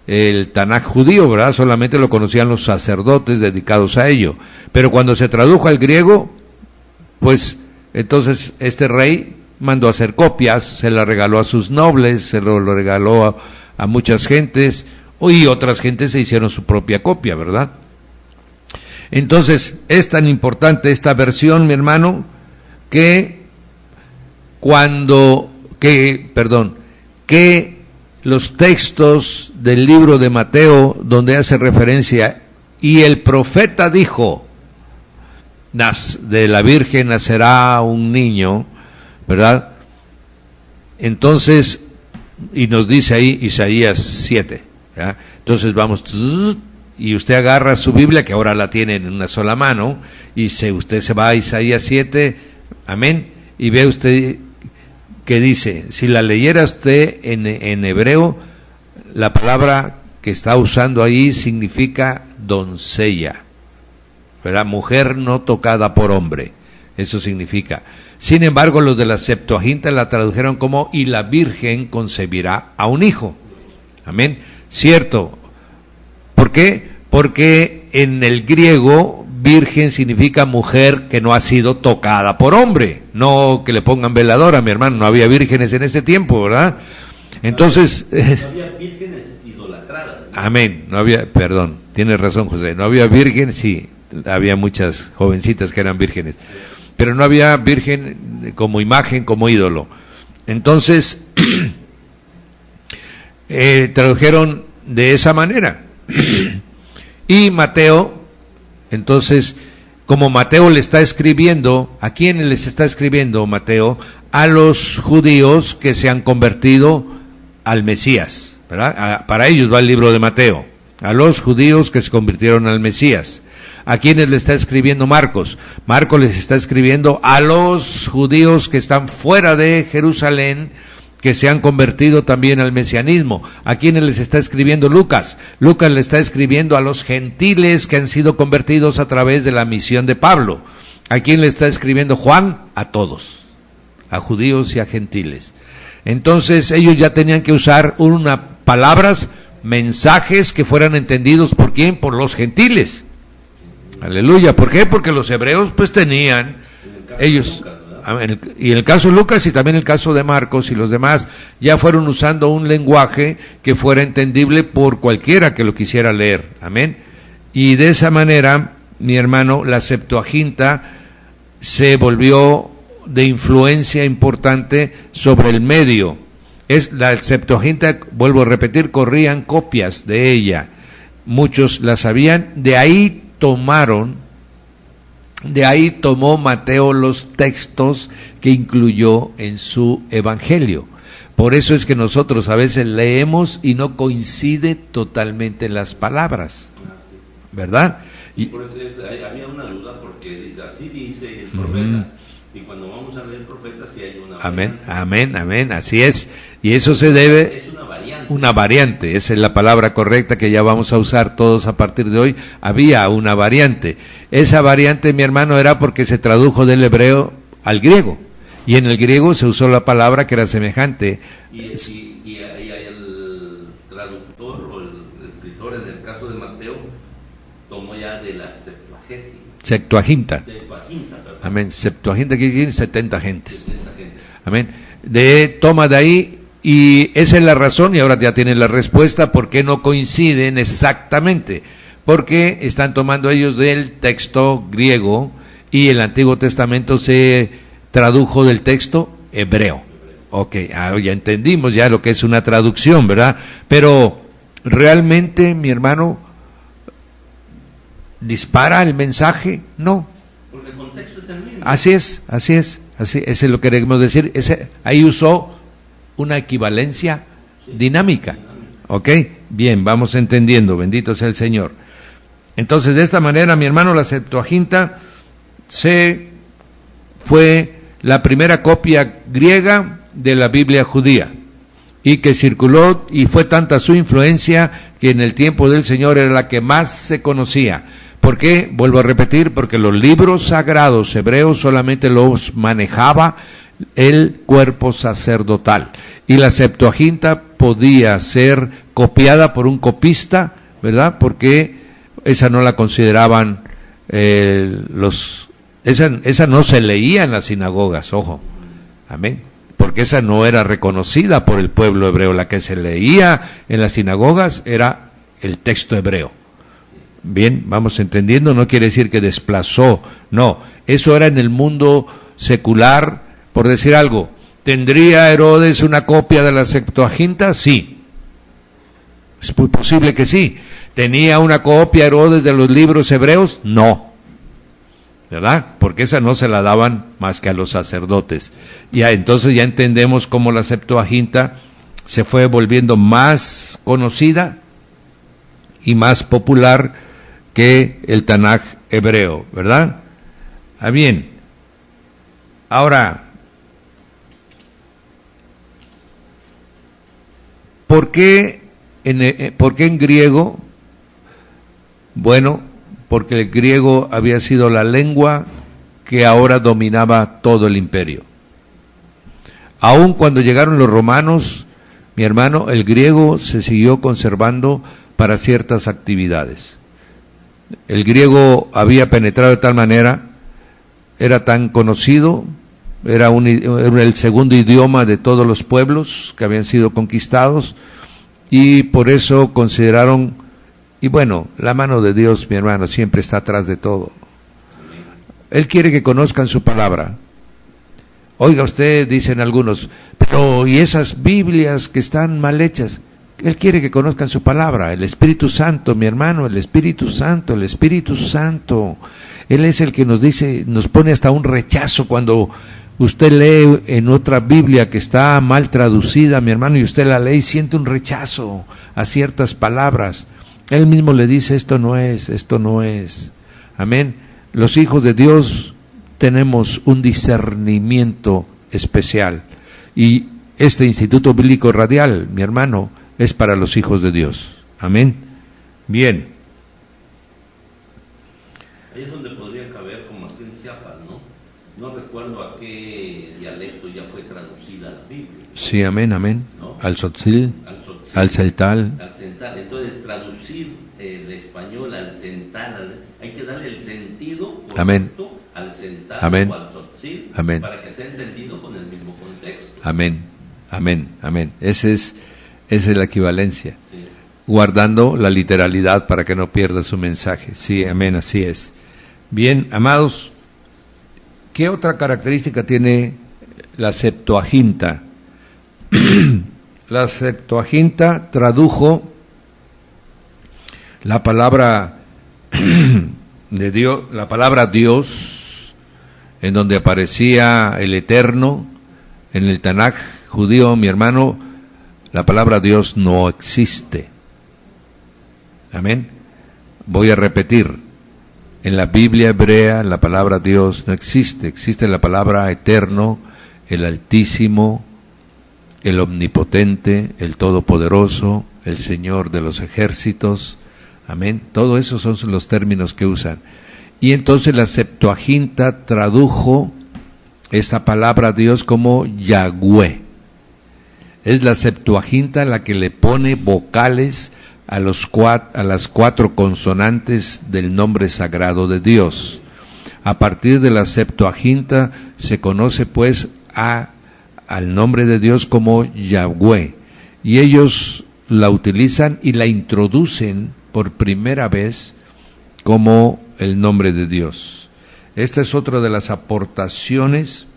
el Tanaj judío, ¿verdad? Solamente lo conocían los sacerdotes dedicados a ello. Pero cuando se tradujo al griego, pues entonces este rey mandó a hacer copias, se la regaló a sus nobles, se lo regaló a muchas gentes, y otras gentes se hicieron su propia copia, ¿verdad? Entonces, es tan importante esta versión, mi hermano, que los textos del libro de Mateo, donde hace referencia, y el profeta dijo, de la Virgen nacerá un niño, ¿verdad? Entonces, y nos dice ahí Isaías 7, ¿ya? Entonces vamos, y usted agarra su Biblia, que ahora la tiene en una sola mano, y usted se va a Isaías 7, amén, y ve usted que dice, si la leyera usted en hebreo, la palabra que está usando ahí significa doncella, ¿verdad? Mujer no tocada por hombre, eso significa. Sin embargo, los de la Septuaginta la tradujeron como, y la Virgen concebirá a un hijo. Amén. Cierto. ¿Por qué? Porque en el griego, virgen significa mujer que no ha sido tocada por hombre. No que le pongan veladora, mi hermano. No había vírgenes en ese tiempo, ¿verdad? Entonces... No había vírgenes idolatradas, ¿no? Amén. No había, perdón, tienes razón, José. No había vírgenes, sí. Había muchas jovencitas que eran vírgenes. Pero no había virgen como imagen, como ídolo. Entonces, tradujeron de esa manera. Y Mateo, entonces, como Mateo le está escribiendo, ¿a quién les está escribiendo Mateo? A los judíos que se han convertido al Mesías, ¿verdad? Para ellos va el libro de Mateo, a los judíos que se convirtieron al Mesías. ¿A quiénes le está escribiendo Marcos? Marcos les está escribiendo a los judíos que están fuera de Jerusalén, que se han convertido también al mesianismo. ¿A quiénes les está escribiendo Lucas? Lucas le está escribiendo a los gentiles que han sido convertidos a través de la misión de Pablo. ¿A quién le está escribiendo Juan? A todos, a judíos y a gentiles. Entonces ellos ya tenían que usar palabras, mensajes que fueran entendidos ¿por quién? Por los gentiles. Aleluya. ¿Por qué? Porque los hebreos pues tenían ellos, y en el caso de Lucas y también el caso de Marcos y los demás, ya fueron usando un lenguaje que fuera entendible por cualquiera que lo quisiera leer. Amén. Y de esa manera, mi hermano, la Septuaginta se volvió de influencia importante sobre el medio. La Septuaginta, vuelvo a repetir, corrían copias de ella. Muchos la sabían, de ahí tomó Mateo los textos que incluyó en su evangelio. Por eso es que nosotros a veces leemos y no coincide totalmente las palabras, ¿verdad? Y por eso había una duda porque dice, así dice el profeta, y cuando vamos a leer el profeta sí hay una amén, variante. Amén, así es, y eso se debe... Es una variante, esa es la palabra correcta que ya vamos a usar todos a partir de hoy. Había una variante. Esa variante, mi hermano, era porque se tradujo del hebreo al griego. Y en el griego se usó la palabra que era semejante. Y el traductor o el escritor, en el caso de Mateo, tomó ya de la Septuagésima. Septuaginta. Septuaginta, perdón. Amén. Septuaginta quiere decir 70 gentes. 70 gente. Amén. Toma de ahí, y esa es la razón, y ahora ya tienen la respuesta, por qué no coinciden exactamente. Porque están tomando ellos del texto griego, y el Antiguo Testamento se tradujo del texto hebreo. Ok, ya entendimos ya lo que es una traducción, ¿verdad? Pero realmente, mi hermano, ¿dispara el mensaje? No. Porque el contexto es el mismo. Así es lo que queremos decir. Ahí usó una equivalencia dinámica. ¿Ok? Bien, vamos entendiendo, bendito sea el Señor. Entonces, de esta manera, mi hermano, la Septuaginta fue la primera copia griega de la Biblia judía, y que circuló, y fue tanta su influencia que en el tiempo del Señor era la que más se conocía. ¿Por qué? Vuelvo a repetir, porque los libros sagrados hebreos solamente los manejaba el cuerpo sacerdotal, y la Septuaginta podía ser copiada por un copista, ¿verdad? Porque esa no la consideraban esa no se leía en las sinagogas, ojo, amén, porque esa no era reconocida por el pueblo hebreo. La que se leía en las sinagogas era el texto hebreo. Bien, vamos entendiendo, no quiere decir que desplazó, no, eso era en el mundo secular. Por decir algo, ¿tendría Herodes una copia de la Septuaginta? Sí, es muy posible que sí. ¿Tenía una copia Herodes de los libros hebreos? No, ¿verdad? Porque esa no se la daban más que a los sacerdotes. Entonces ya entendemos cómo la Septuaginta se fue volviendo más conocida y más popular que el Tanaj hebreo, ¿verdad? Bien, ahora, ¿por qué en griego? Bueno, porque el griego había sido la lengua que ahora dominaba todo el imperio. Aun cuando llegaron los romanos, mi hermano, el griego se siguió conservando para ciertas actividades. El griego había penetrado de tal manera, era tan conocido, era el segundo idioma de todos los pueblos que habían sido conquistados, y por eso consideraron, y bueno, la mano de Dios, mi hermano, siempre está atrás de todo. Él quiere que conozcan su palabra. Oiga usted, dicen algunos, pero ¿y esas Biblias que están mal hechas? Él quiere que conozcan su palabra. El Espíritu Santo, mi hermano, el Espíritu Santo. Él es el que nos dice, nos pone hasta un rechazo cuando usted lee en otra Biblia que está mal traducida, mi hermano, y usted la lee y siente un rechazo a ciertas palabras. Él mismo le dice, esto no es. Amén. Los hijos de Dios tenemos un discernimiento especial, y este Instituto Bíblico Radial, mi hermano, es para los hijos de Dios. Amén. Bien. Ahí es donde podría caber, como aquí en Chiapas, ¿no? No recuerdo a qué dialecto ya fue traducida la Biblia. Sí, amén. ¿No? Al tzotzil, al celtal. Entonces, traducir el español al cental, hay que darle el sentido correcto, amén, al cental, amén, o al tzotzil, amén, para que sea entendido con el mismo contexto. Amén. Esa es la equivalencia. Sí. Guardando la literalidad para que no pierda su mensaje. Sí, amén, así es. Bien, amados, ¿qué otra característica tiene la Septuaginta? La Septuaginta tradujo la palabra de Dios, la palabra Dios, en donde aparecía el Eterno. En el Tanaj judío, mi hermano, la palabra Dios no existe. Amén. Voy a repetir. En la Biblia hebrea la palabra Dios no existe. Existe la palabra Eterno, el Altísimo, el Omnipotente, el Todopoderoso, el Señor de los ejércitos. Amén. Todo eso son los términos que usan. Y entonces la Septuaginta tradujo esa palabra Dios como Yahweh. Es la Septuaginta la que le pone vocales a las 4 consonantes del nombre sagrado de Dios. A partir de la Septuaginta se conoce pues al nombre de Dios como Yahweh, y ellos la utilizan y la introducen por primera vez como el nombre de Dios. Esta es otra de las aportaciones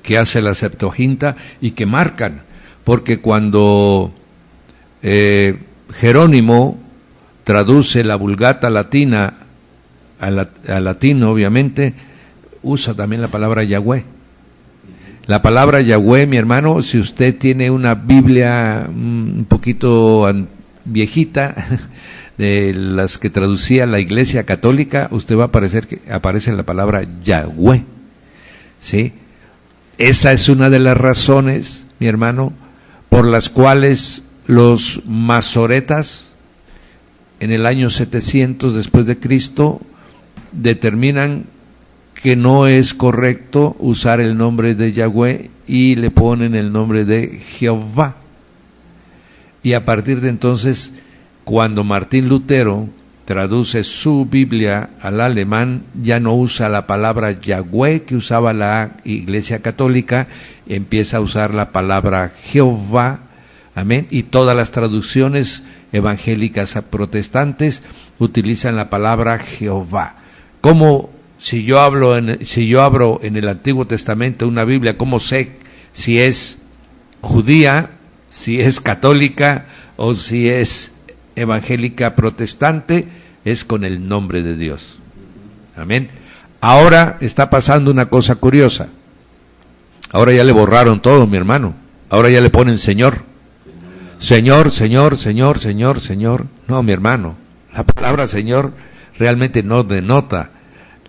que hace la Septuaginta y que marcan, porque cuando Jerónimo traduce la Vulgata latina al latín, obviamente, usa también la palabra Yahweh. La palabra Yahweh, mi hermano, si usted tiene una Biblia un poquito viejita, de las que traducía la Iglesia Católica, usted va a aparecer que aparece la palabra Yahweh, ¿sí? Esa es una de las razones, mi hermano, por las cuales los masoretas en el año 700 después de Cristo determinan que no es correcto usar el nombre de Yahweh y le ponen el nombre de Jehová. Y a partir de entonces, cuando Martín Lutero traduce su Biblia al alemán, ya no usa la palabra Yahweh que usaba la Iglesia Católica, empieza a usar la palabra Jehová, amén, y todas las traducciones evangélicas protestantes utilizan la palabra Jehová. ¿Cómo, si yo abro en el Antiguo Testamento una Biblia, cómo sé si es judía, si es católica o si es evangélica protestante? Es con el nombre de Dios. Amén. Ahora está pasando una cosa curiosa. Ahora ya le borraron todo, mi hermano. Ahora ya le ponen Señor. Señor, Señor, Señor, Señor, Señor. No, mi hermano. La palabra Señor realmente no denota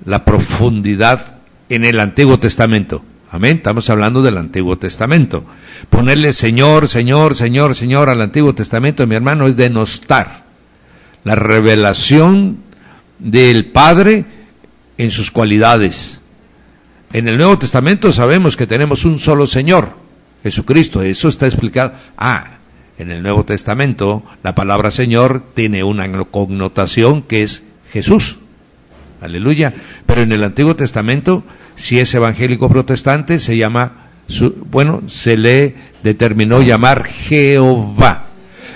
la profundidad en el Antiguo Testamento. Amén. Estamos hablando del Antiguo Testamento. Ponerle Señor, Señor, Señor, Señor al Antiguo Testamento, mi hermano, es denostar la revelación del Padre en sus cualidades. En el Nuevo Testamento sabemos que tenemos un solo Señor, Jesucristo. Eso está explicado. En el Nuevo Testamento la palabra Señor tiene una connotación que es Jesús. Aleluya. Pero en el Antiguo Testamento, si es evangélico protestante, se le determinó llamar Jehová.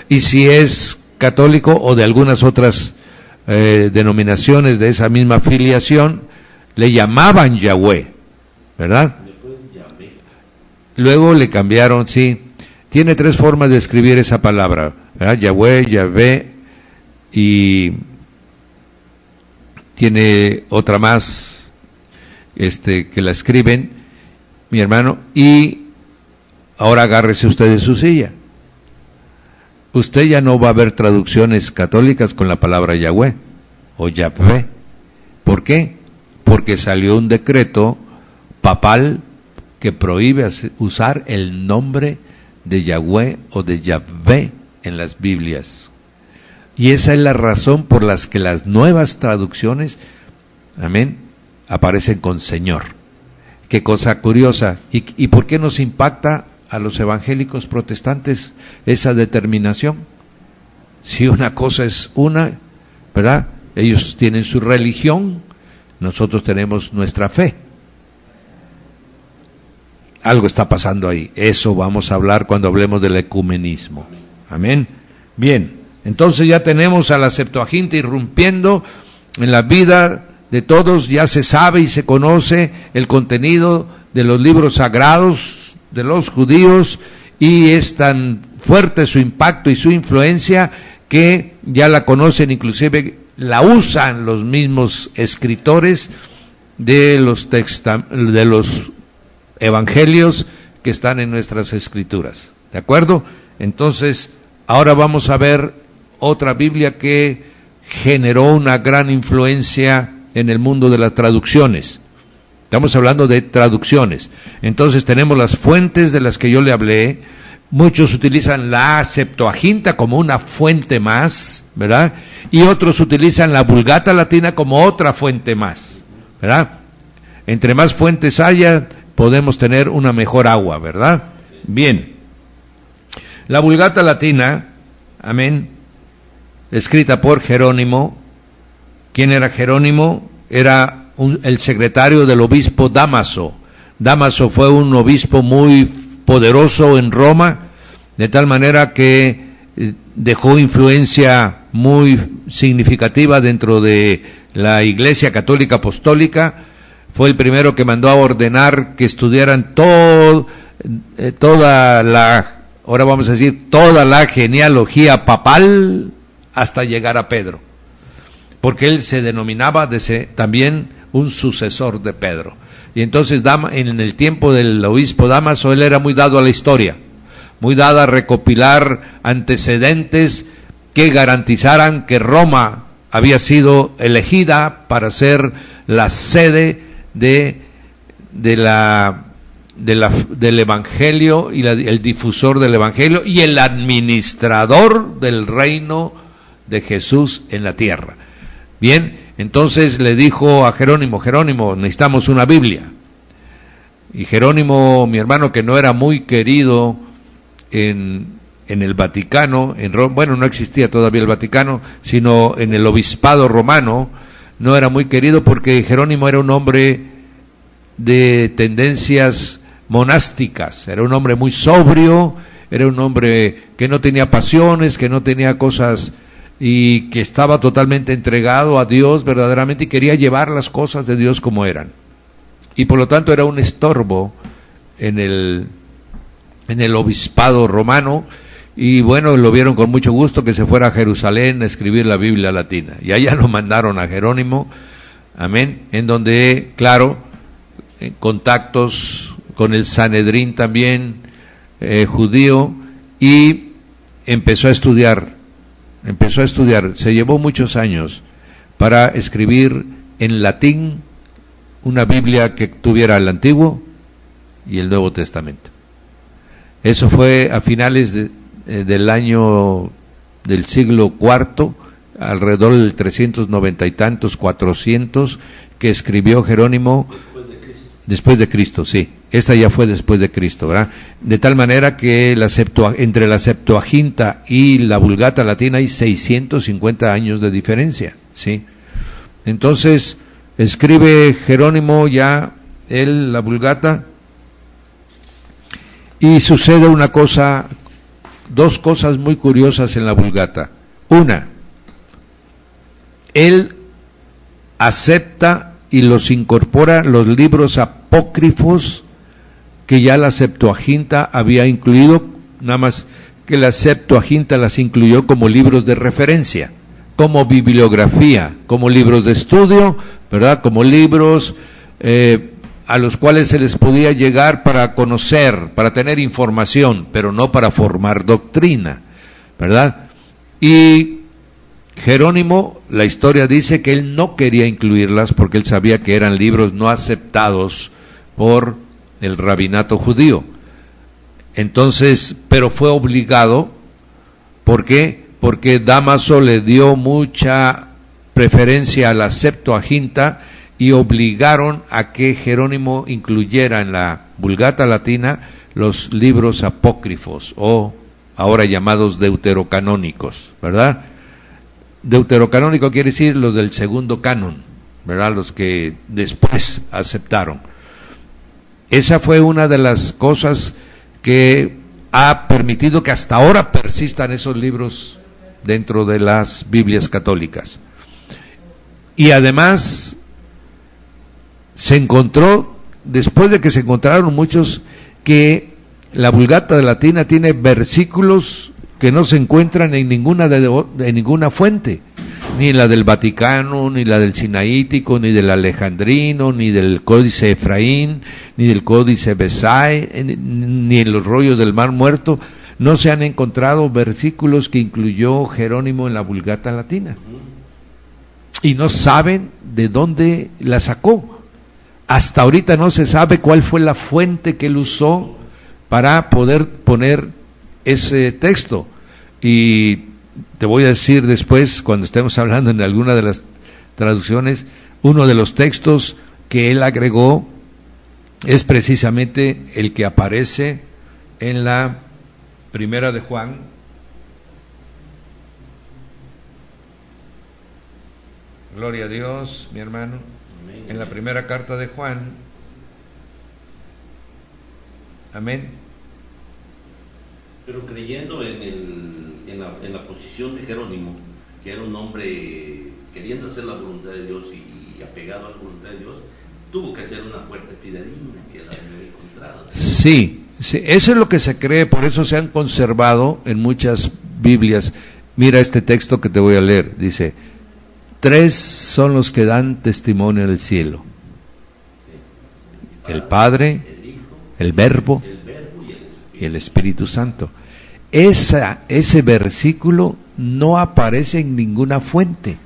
Y si es católico o de algunas otras denominaciones de esa misma filiación, le llamaban Yahweh, ¿verdad? Luego le cambiaron, sí. Tiene 3 formas de escribir esa palabra, ¿verdad? Yahweh, Yahvé, y tiene otra más que la escriben, mi hermano, y ahora agárrese usted de su silla. Usted ya no va a ver traducciones católicas con la palabra Yahweh o Yahvé. ¿Por qué? Porque salió un decreto papal que prohíbe usar el nombre de Yahweh o de Yahvé en las Biblias. Y esa es la razón por la que las nuevas traducciones, amén, aparecen con Señor. Qué cosa curiosa. ¿Y por qué nos impacta a los evangélicos protestantes esa determinación? Si una cosa es una, ¿verdad? Ellos tienen su religión, nosotros tenemos nuestra fe. Algo está pasando ahí. Eso vamos a hablar cuando hablemos del ecumenismo. Amén. Bien, entonces ya tenemos a la Septuaginta irrumpiendo en la vida de todos. Ya se sabe y se conoce el contenido de los libros sagrados de los judíos, y es tan fuerte su impacto y su influencia que ya la conocen, inclusive la usan los mismos escritores de los evangelios que están en nuestras escrituras. ¿De acuerdo? Entonces, ahora vamos a ver otra Biblia que generó una gran influencia en el mundo de las traducciones. Estamos hablando de traducciones. Entonces tenemos las fuentes de las que yo le hablé. Muchos utilizan la Septuaginta como una fuente más, ¿verdad? Y otros utilizan la Vulgata latina como otra fuente más, ¿verdad? Entre más fuentes haya, podemos tener una mejor agua, ¿verdad? Bien. La Vulgata latina, amén, escrita por Jerónimo. ¿Quién era Jerónimo? Era el secretario del obispo Dámaso. Dámaso fue un obispo muy poderoso en Roma, de tal manera que dejó influencia muy significativa dentro de la Iglesia Católica Apostólica. Fue el primero que mandó a ordenar que estudiaran toda la genealogía papal hasta llegar a Pedro, porque él se denominaba también un sucesor de Pedro. Y entonces en el tiempo del obispo Dámaso, él era muy dado a la historia, muy dado a recopilar antecedentes que garantizaran que Roma había sido elegida para ser la sede del Evangelio y el difusor del Evangelio y el administrador del reino de Jesús en la tierra. Bien, entonces le dijo a Jerónimo: Jerónimo, necesitamos una Biblia. Y Jerónimo, mi hermano, que no era muy querido en el Vaticano, en Roma, bueno, no existía todavía el Vaticano, sino en el obispado romano, no era muy querido porque Jerónimo era un hombre de tendencias monásticas, era un hombre muy sobrio, era un hombre que no tenía pasiones, que no tenía cosas, y que estaba totalmente entregado a Dios verdaderamente y quería llevar las cosas de Dios como eran. Y por lo tanto era un estorbo en el obispado romano. Y bueno, lo vieron con mucho gusto que se fuera a Jerusalén a escribir la Biblia latina. Y allá lo mandaron a Jerónimo, amén, en donde, claro, en contactos con el Sanedrín también, judío, y empezó a estudiar, se llevó muchos años para escribir en latín una Biblia que tuviera el Antiguo y el Nuevo Testamento. Eso fue a finales del año del siglo IV, alrededor del 390 y tantos, 400, que escribió Jerónimo después de Cristo, sí. Esta ya fue después de Cristo, ¿verdad? De tal manera que entre la Septuaginta y la Vulgata latina hay 650 años de diferencia, ¿sí? Entonces, escribe Jerónimo ya la Vulgata, y sucede dos cosas muy curiosas en la Vulgata. Una, él acepta y los incorpora los libros apócrifos que ya la Septuaginta había incluido, nada más que la Septuaginta las incluyó como libros de referencia, como bibliografía, como libros de estudio, ¿verdad? Como libros a los cuales se les podía llegar para conocer, para tener información, pero no para formar doctrina, ¿verdad? Y Jerónimo, la historia dice que él no quería incluirlas porque él sabía que eran libros no aceptados por el rabinato judío. Entonces, pero fue obligado. ¿Por qué? Porque Dámaso le dio mucha preferencia a la Septuaginta y obligaron a que Jerónimo incluyera en la Vulgata latina los libros apócrifos, o ahora llamados deuterocanónicos, ¿verdad? Deuterocanónico quiere decir los del segundo canon, ¿verdad? Los que después aceptaron. Esa fue una de las cosas que ha permitido que hasta ahora persistan esos libros dentro de las Biblias católicas. Y además se encontró, después de que se encontraron muchos, que la Vulgata latina tiene versículos que no se encuentran en ninguna fuente, ni en la del Vaticano, ni la del Sinaítico, ni del Alejandrino, ni del Códice Efraín, ni del Códice Besai, ni en los rollos del Mar Muerto. No se han encontrado versículos que incluyó Jerónimo en la Vulgata latina. Y no saben de dónde la sacó. Hasta ahorita no se sabe cuál fue la fuente que él usó para poder poner ese texto. Y te voy a decir después, cuando estemos hablando en alguna de las traducciones, uno de los textos que él agregó es precisamente el que aparece en la Primera de Juan, Gloria a Dios, mi hermano. Amén. En la primera carta de Juan. Amén. Pero creyendo en la posición de Jerónimo, que era un hombre queriendo hacer la voluntad de Dios y apegado a la voluntad de Dios, tuvo que hacer una fuerte fidedigna que la había encontrado. Sí, sí, eso es lo que se cree, por eso se han conservado en muchas Biblias. Mira este texto que te voy a leer, dice: 3 son los que dan testimonio en el cielo: el Padre, el Hijo, el Verbo y el Espíritu Santo. Ese versículo no aparece en ninguna fuente.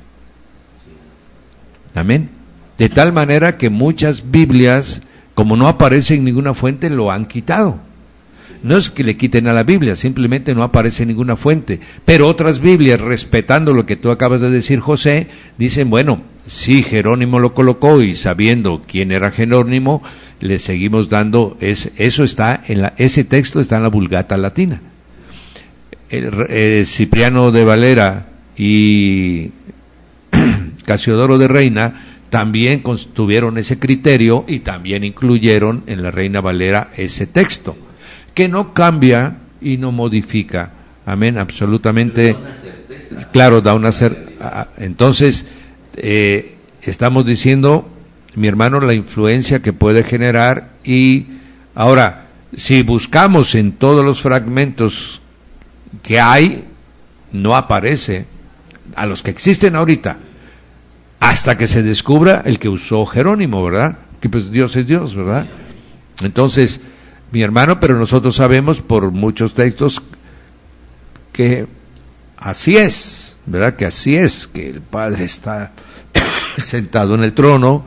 Amén. De tal manera que muchas Biblias, como no aparece en ninguna fuente, lo han quitado. No es que le quiten a la Biblia, simplemente no aparece en ninguna fuente. Pero otras Biblias, respetando lo que tú acabas de decir, José, dicen, bueno, sí, Jerónimo lo colocó, y sabiendo quién era Jerónimo, le seguimos dando, eso está ese texto está en la Vulgata Latina. Cipriano de Valera y Casiodoro de Reina también tuvieron ese criterio y también incluyeron en la Reina Valera ese texto, que no cambia y no modifica. Amén, absolutamente. Da una certeza. Claro, da una certeza. Entonces, estamos diciendo, mi hermano, la influencia que puede generar. Y ahora, si buscamos en todos los fragmentos que hay, no aparece a los que existen ahorita, hasta que se descubra el que usó Jerónimo, ¿verdad? Que pues Dios es Dios, ¿verdad? Entonces, mi hermano, pero nosotros sabemos por muchos textos que así es, ¿verdad? Que así es, que el Padre está sentado en el trono,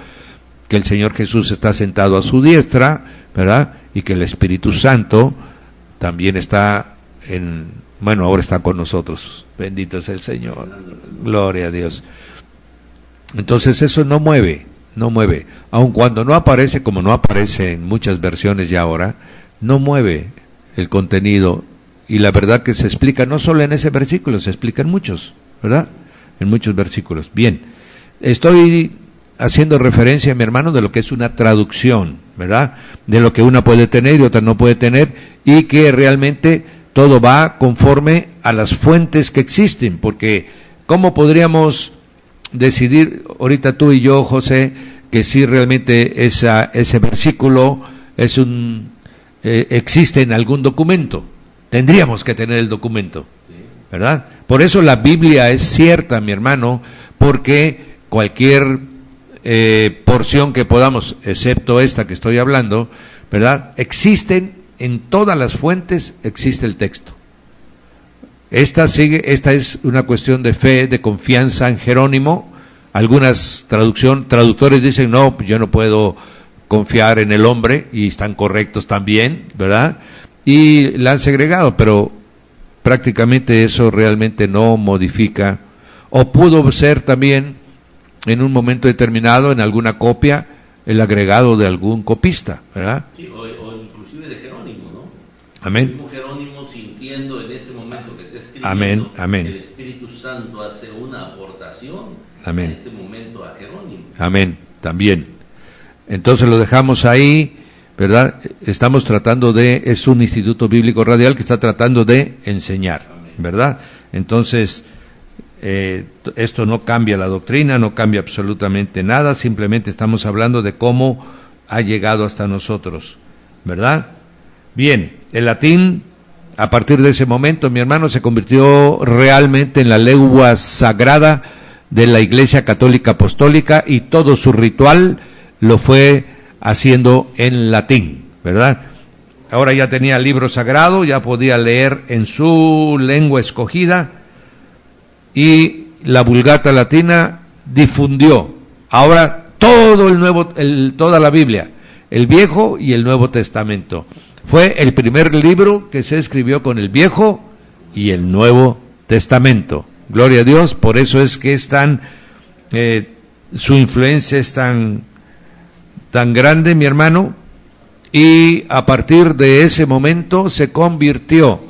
que el Señor Jesús está sentado a su diestra, ¿verdad? Y que el Espíritu Santo también está ahora está con nosotros. Bendito es el Señor. Gloria a Dios. Entonces eso no mueve, aun cuando no aparece, como no aparece en muchas versiones ya ahora, no mueve el contenido, y la verdad que se explica no solo en ese versículo, se explica en muchos, ¿verdad? En muchos versículos. Bien, estoy haciendo referencia, mi hermano, de lo que es una traducción, ¿verdad? De lo que una puede tener y otra no puede tener, y que realmente todo va conforme a las fuentes que existen, porque ¿cómo podríamos decidir ahorita tú y yo, José, que si realmente ese versículo existe en algún documento? Tendríamos que tener el documento, ¿verdad? Por eso la Biblia es cierta, mi hermano, porque cualquier porción que podamos, excepto esta que estoy hablando, ¿verdad? Existen en todas las fuentes, existe el texto. Esta es una cuestión de fe, de confianza en Jerónimo. Algunas traductores dicen, no, yo no puedo confiar en el hombre, y están correctos también, ¿verdad? Y la han segregado, pero prácticamente eso realmente no modifica, o pudo ser también en un momento determinado, en alguna copia, el agregado de algún copista, ¿verdad? Sí, o inclusive de Jerónimo, ¿no? Amén. El mismo Jerónimo, sintiendo en ese momento que está escribiendo, Amén. el Espíritu Santo hace una aportación Amén. en ese momento a Jerónimo. Amén, también. Entonces lo dejamos ahí, ¿verdad? Estamos tratando es un instituto bíblico radial que está tratando de enseñar, ¿verdad? Entonces, esto no cambia la doctrina, no cambia absolutamente nada, simplemente estamos hablando de cómo ha llegado hasta nosotros, ¿verdad? Bien, el latín, a partir de ese momento, mi hermano, se convirtió realmente en la lengua sagrada de la Iglesia Católica Apostólica, y todo su ritual lo fue haciendo en latín, ¿verdad? Ahora ya tenía libro sagrado, ya podía leer en su lengua escogida, y la Vulgata Latina difundió ahora toda la Biblia, el Viejo y el Nuevo Testamento. Fue el primer libro que se escribió con el Viejo y el Nuevo Testamento. Gloria a Dios, por eso es que su influencia es tan grande, mi hermano, y a partir de ese momento se convirtió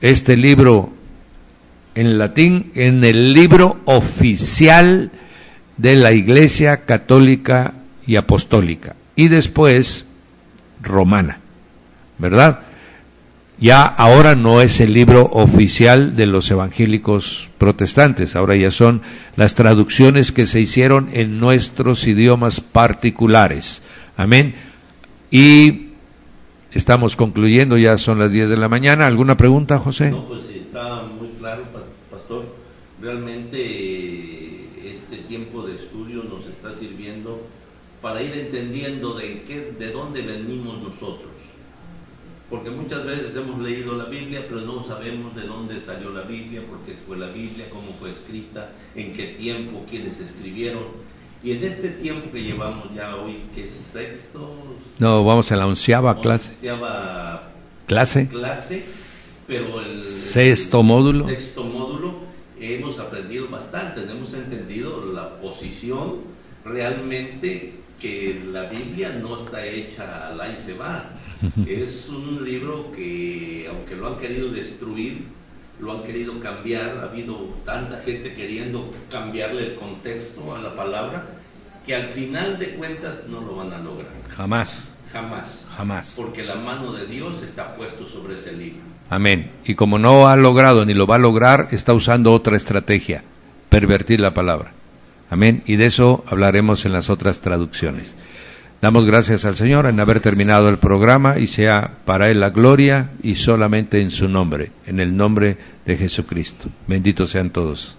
este libro en latín en el libro oficial de la Iglesia Católica y Apostólica, y después romana, ¿verdad? Ya ahora no es el libro oficial de los evangélicos protestantes, ahora ya son las traducciones que se hicieron en nuestros idiomas particulares. Amén. Y estamos concluyendo, ya son las 10 de la mañana. ¿Alguna pregunta, José? No, pues está muy claro, pastor. Realmente este tiempo de estudio nos está sirviendo para ir entendiendo de dónde venimos nosotros. Porque muchas veces hemos leído la Biblia, pero no sabemos de dónde salió la Biblia, por qué fue la Biblia, cómo fue escrita, en qué tiempo, quiénes escribieron. Y en este tiempo que llevamos ya hoy, que es sexto... No, vamos a la 11ª clase. 11ª clase, pero el sexto módulo, hemos aprendido bastante, hemos entendido la posición realmente que la Biblia no está hecha al ahí se va. Es un libro que, aunque lo han querido destruir, lo han querido cambiar, ha habido tanta gente queriendo cambiarle el contexto a la palabra, que al final de cuentas no lo van a lograr. Jamás. Porque la mano de Dios está puesto sobre ese libro. Amén. Y como no ha logrado ni lo va a lograr, está usando otra estrategia, pervertir la palabra. Amén. Y de eso hablaremos en las otras traducciones. Damos gracias al Señor en haber terminado el programa, y sea para Él la gloria y solamente en su nombre, en el nombre de Jesucristo. Benditos sean todos.